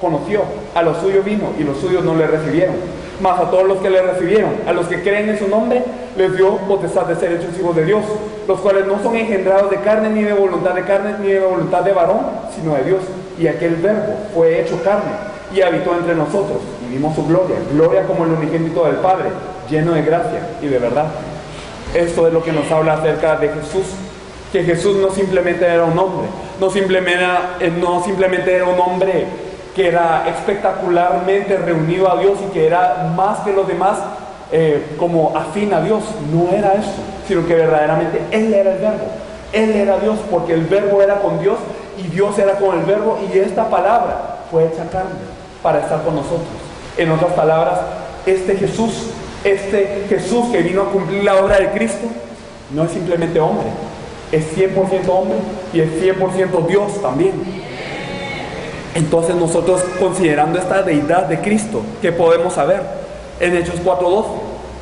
conoció. A los suyos vino, y los suyos no le recibieron. Mas a todos los que le recibieron, a los que creen en su nombre, les dio potestad de ser hechos hijos de Dios, los cuales no son engendrados de carne, ni de voluntad de carne, ni de voluntad de varón, sino de Dios. Y aquel verbo fue hecho carne, y habitó entre nosotros, y vimos su gloria, gloria como el unigénito del Padre, lleno de gracia y de verdad. Esto es lo que nos habla acerca de Jesús, que Jesús no simplemente era un hombre, no simplemente era un hombre que era espectacularmente reunido a Dios y que era más que los demás como afín a Dios. No era eso, sino que verdaderamente Él era el verbo. Él era Dios, porque el verbo era con Dios y Dios era con el verbo, y esta palabra fue hecha carne para estar con nosotros. En otras palabras, este Jesús que vino a cumplir la obra de Cristo, no es simplemente hombre, es 100% hombre y es 100% Dios también. Entonces nosotros, considerando esta deidad de Cristo, ¿qué podemos saber? En Hechos 4:12,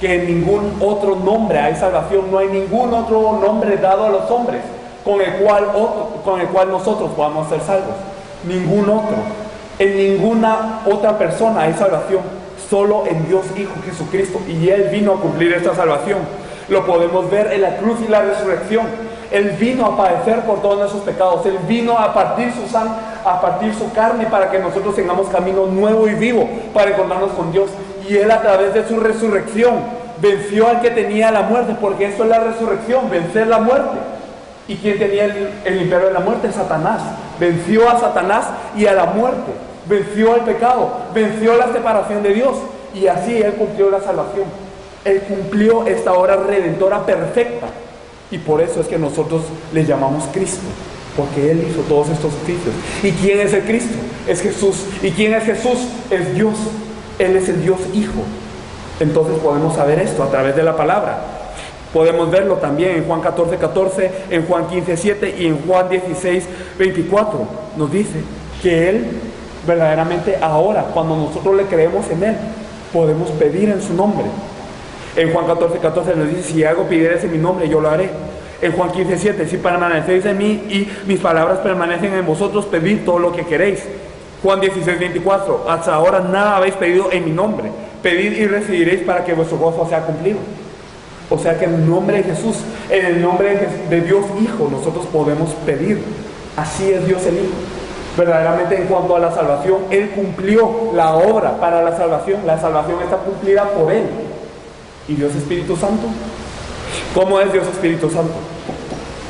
que en ningún otro nombre hay salvación, no hay ningún otro nombre dado a los hombres con el cual nosotros podamos ser salvos. Ningún otro. En ninguna otra persona hay salvación, solo en Dios Hijo Jesucristo, y Él vino a cumplir esta salvación. Lo podemos ver en la cruz y la resurrección. Él vino a padecer por todos nuestros pecados. Él vino a partir su sangre, a partir su carne, para que nosotros tengamos camino nuevo y vivo para encontrarnos con Dios. Y Él, a través de su resurrección, venció al que tenía la muerte, porque eso es la resurrección, vencer la muerte. ¿Y quién tenía el imperio de la muerte? Satanás. Venció a Satanás y a la muerte. Venció el pecado, venció la separación de Dios, y así Él cumplió la salvación. Él cumplió esta obra redentora perfecta, y por eso es que nosotros le llamamos Cristo, porque Él hizo todos estos oficios. ¿Y quién es el Cristo? Es Jesús. ¿Y quién es Jesús? Es Dios. Él es el Dios Hijo. Entonces podemos saber esto a través de la palabra. Podemos verlo también en Juan 14:14, en Juan 15:7 y en Juan 16:24. Nos dice que Él verdaderamente ahora, cuando nosotros le creemos en Él, podemos pedir en su nombre. En Juan 14:14 nos dice, si algo pidieres en mi nombre, yo lo haré. En Juan 15:7, si permanecéis en mí y mis palabras permanecen en vosotros, pedid todo lo que queréis. Juan 16:24, hasta ahora nada habéis pedido en mi nombre. Pedid y recibiréis para que vuestro gozo sea cumplido. O sea que en el nombre de Jesús, en el nombre de Dios Hijo, nosotros podemos pedir. Así es Dios el Hijo. Verdaderamente, en cuanto a la salvación, Él cumplió la obra para la salvación. La salvación está cumplida por Él. ¿Y Dios Espíritu Santo? ¿Cómo es Dios Espíritu Santo?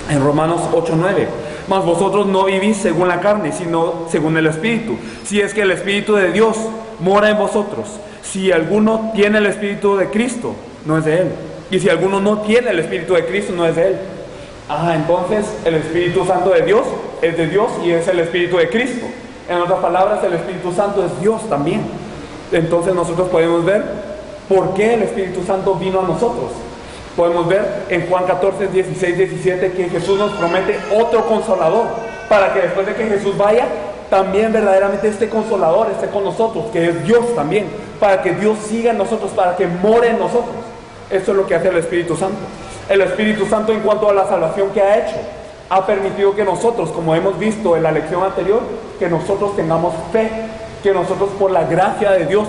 En Romanos 8:9, mas vosotros no vivís según la carne, sino según el Espíritu, si es que el Espíritu de Dios mora en vosotros. Si alguno tiene el Espíritu de Cristo, no es de Él. Y si alguno no tiene el Espíritu de Cristo, no es de Él. Entonces el Espíritu Santo de Dios es de Dios y es el Espíritu de Cristo. En otras palabras, el Espíritu Santo es Dios también. Entonces nosotros podemos ver por qué el Espíritu Santo vino a nosotros. Podemos ver en Juan 14, 16, 17 que Jesús nos promete otro consolador, para que después de que Jesús vaya, también verdaderamente este consolador esté con nosotros, que es Dios también, para que Dios siga en nosotros, para que more en nosotros. Eso es lo que hace el Espíritu Santo. El Espíritu Santo, en cuanto a la salvación que ha hecho, ha permitido que nosotros, como hemos visto en la lección anterior, que nosotros tengamos fe, que nosotros por la gracia de Dios,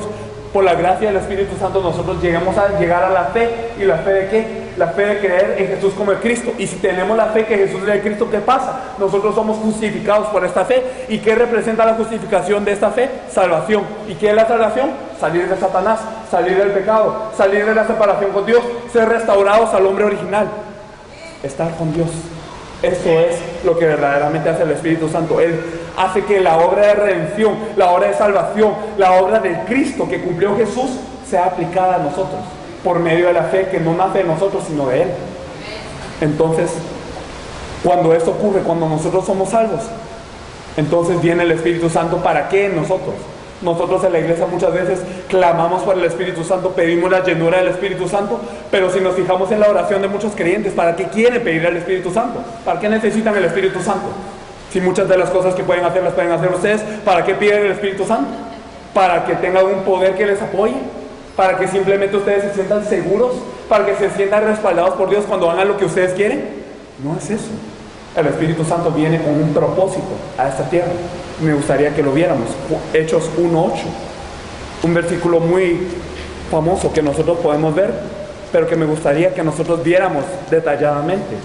por la gracia del Espíritu Santo, nosotros lleguemos a llegar a la fe. ¿Y la fe de qué? La fe de creer en Jesús como el Cristo. Y si tenemos la fe que Jesús es el Cristo, ¿qué pasa? Nosotros somos justificados por esta fe. ¿Y qué representa la justificación de esta fe? Salvación. ¿Y qué es la salvación? Salir de Satanás, salir del pecado, salir de la separación con Dios, ser restaurados al hombre original, estar con Dios. Eso es lo que verdaderamente hace el Espíritu Santo. Él hace que la obra de redención, la obra de salvación, la obra del Cristo que cumplió Jesús sea aplicada a nosotros por medio de la fe que no nace de nosotros sino de Él. Entonces, cuando esto ocurre, cuando nosotros somos salvos, entonces viene el Espíritu Santo. ¿Para qué en nosotros? Nosotros en la iglesia muchas veces clamamos por el Espíritu Santo, pedimos la llenura del Espíritu Santo, pero si nos fijamos en la oración de muchos creyentes, ¿para qué quieren pedir al Espíritu Santo? ¿Para qué necesitan el Espíritu Santo? Si muchas de las cosas que pueden hacer las pueden hacer ustedes, ¿para qué piden el Espíritu Santo? ¿Para que tengan un poder que les apoye? ¿Para que simplemente ustedes se sientan seguros? ¿Para que se sientan respaldados por Dios cuando hagan lo que ustedes quieren? No es eso. El Espíritu Santo viene con un propósito a esta tierra. Me gustaría que lo viéramos. Hechos 1:8, un versículo muy famoso que nosotros podemos ver, pero que me gustaría que nosotros viéramos detalladamente.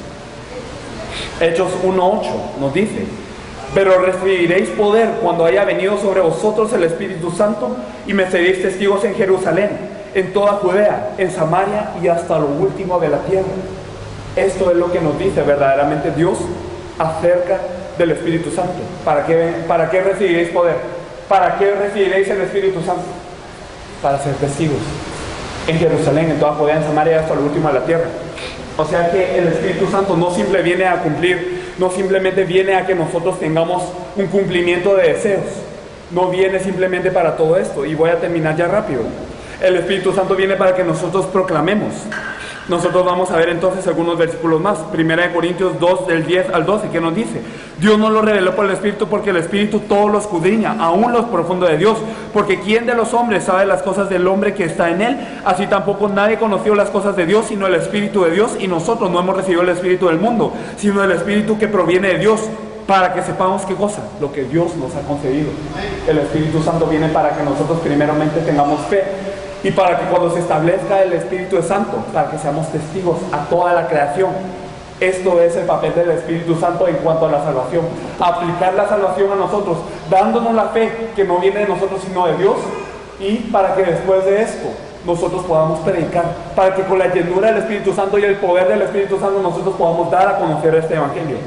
Hechos 1:8 nos dice: pero recibiréis poder cuando haya venido sobre vosotros el Espíritu Santo, y me seréis testigos en Jerusalén, en toda Judea, en Samaria y hasta lo último de la tierra. Esto es lo que nos dice verdaderamente Dios acerca del Espíritu Santo. ¿Para qué recibiréis poder? ¿Para qué recibiréis el Espíritu Santo? Para ser testigos en Jerusalén, en toda Judea, en Samaria y hasta lo último de la tierra. O sea que el Espíritu Santo no simplemente viene a cumplir, no simplemente viene a que nosotros tengamos un cumplimiento de deseos, no viene simplemente para todo esto. Y voy a terminar ya rápido. El Espíritu Santo viene para que nosotros proclamemos. Nosotros vamos a ver entonces algunos versículos más. Primera de Corintios 2, del 10 al 12, que nos dice: Dios no lo reveló por el Espíritu, porque el Espíritu todo lo escudriña, aún lo profundo de Dios. Porque ¿quién de los hombres sabe las cosas del hombre que está en él? Así tampoco nadie conoció las cosas de Dios, sino el Espíritu de Dios. Y nosotros no hemos recibido el Espíritu del mundo, sino el Espíritu que proviene de Dios, para que sepamos qué cosa, lo que Dios nos ha concedido. El Espíritu Santo viene para que nosotros primeramente tengamos fe, y para que cuando se establezca el Espíritu Santo, para que seamos testigos a toda la creación. Esto es el papel del Espíritu Santo en cuanto a la salvación. Aplicar la salvación a nosotros, dándonos la fe que no viene de nosotros sino de Dios, y para que después de esto nosotros podamos predicar, para que con la llenura del Espíritu Santo y el poder del Espíritu Santo nosotros podamos dar a conocer este Evangelio.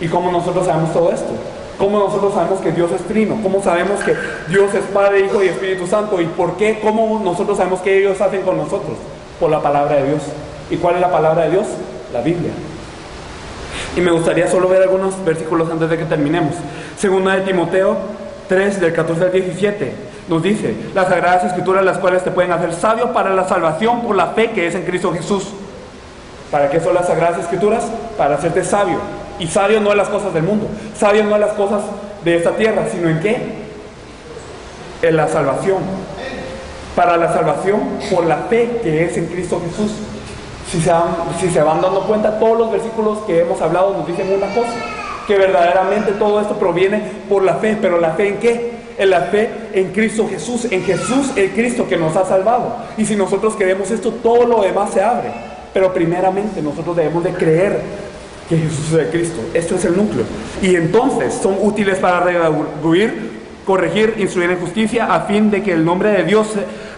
¿Y cómo nosotros sabemos todo esto? ¿Cómo nosotros sabemos que Dios es trino? ¿Cómo sabemos que Dios es Padre, Hijo y Espíritu Santo? ¿Y por qué? ¿Cómo nosotros sabemos que ellos hacen con nosotros? Por la palabra de Dios. ¿Y cuál es la palabra de Dios? La Biblia. Y me gustaría solo ver algunos versículos antes de que terminemos. Segunda de Timoteo 3, del 14 al 17, nos dice: las Sagradas Escrituras, las cuales te pueden hacer sabio para la salvación por la fe que es en Cristo Jesús. ¿Para qué son las Sagradas Escrituras? Para hacerte sabio. Y sabio no en las cosas del mundo, sabio no en las cosas de esta tierra, sino en qué? En la salvación. Para la salvación por la fe que es en Cristo Jesús. Si se van dando cuenta, todos los versículos que hemos hablado nos dicen una cosa: que verdaderamente todo esto proviene por la fe. ¿Pero la fe en qué? En la fe en Cristo Jesús, en Jesús el Cristo que nos ha salvado. Y si nosotros creemos esto, todo lo demás se abre. Pero primeramente nosotros debemos de creer que Jesús es el Cristo. Esto es el núcleo. Y entonces son útiles para redarguir, corregir, instruir en justicia, a fin de que el nombre de Dios,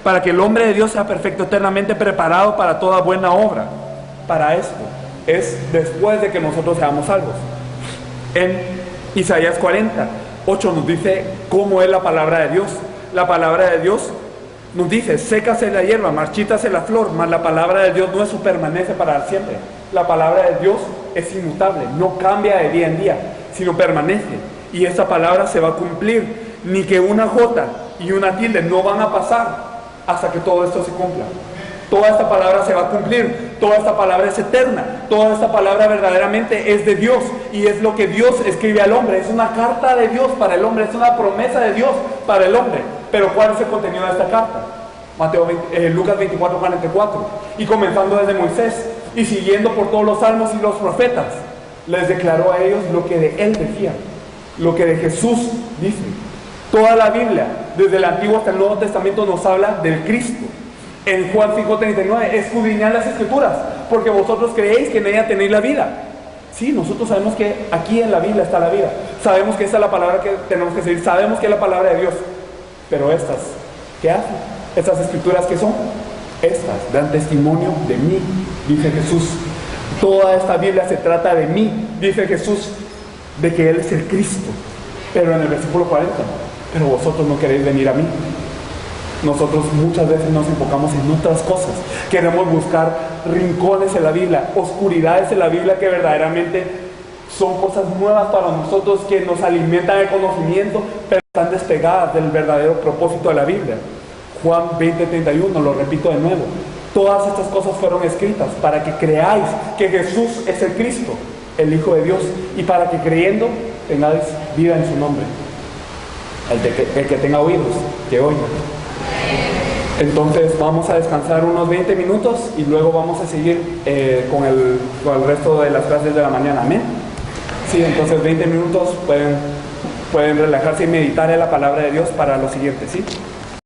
para que el hombre de Dios sea perfecto, eternamente preparado para toda buena obra. Para esto es después de que nosotros seamos salvos. En Isaías 40:8 nos dice cómo es la palabra de Dios. La palabra de Dios Nos dice, sécase la hierba, marchítase la flor, mas la palabra de Dios no es su permanece para siempre. La palabra de Dios es inmutable, no cambia de día en día, sino permanece. Y esa palabra se va a cumplir, ni que una jota y una tilde no van a pasar hasta que todo esto se cumpla. Toda esta palabra se va a cumplir, toda esta palabra es eterna, toda esta palabra verdaderamente es de Dios y es lo que Dios escribe al hombre, es una carta de Dios para el hombre, es una promesa de Dios para el hombre. Pero ¿cuál es el contenido de esta carta? Lucas 24:44, y comenzando desde Moisés y siguiendo por todos los salmos y los profetas, les declaró a ellos lo que de él decía, lo que de Jesús dice. Toda la Biblia, desde el Antiguo hasta el Nuevo Testamento, nos habla del Cristo. En Juan 5:39, escudriñad las Escrituras, porque vosotros creéis que en ella tenéis la vida. Sí, nosotros sabemos que aquí en la Biblia está la vida. Sabemos que esa es la palabra que tenemos que seguir. Sabemos que es la palabra de Dios. Pero estas, ¿qué hacen? Estas Escrituras, ¿qué son? Estas dan testimonio de mí, dice Jesús. Toda esta Biblia se trata de mí, dice Jesús, de que Él es el Cristo. Pero en el versículo 40, pero vosotros no queréis venir a mí. Nosotros muchas veces nos enfocamos en otras cosas. Queremos buscar rincones en la Biblia, oscuridades en la Biblia que verdaderamente son cosas nuevas para nosotros, que nos alimentan el conocimiento, pero están despegadas del verdadero propósito de la Biblia. Juan 20:31, lo repito de nuevo. Todas estas cosas fueron escritas para que creáis que Jesús es el Cristo, el Hijo de Dios, y para que creyendo tengáis vida en su nombre. El que tenga oídos, que oiga. Entonces vamos a descansar unos 20 minutos y luego vamos a seguir con el resto de las clases de la mañana. ¿Amén? Sí, entonces 20 minutos pueden relajarse y meditar en la palabra de Dios para lo siguiente, ¿sí?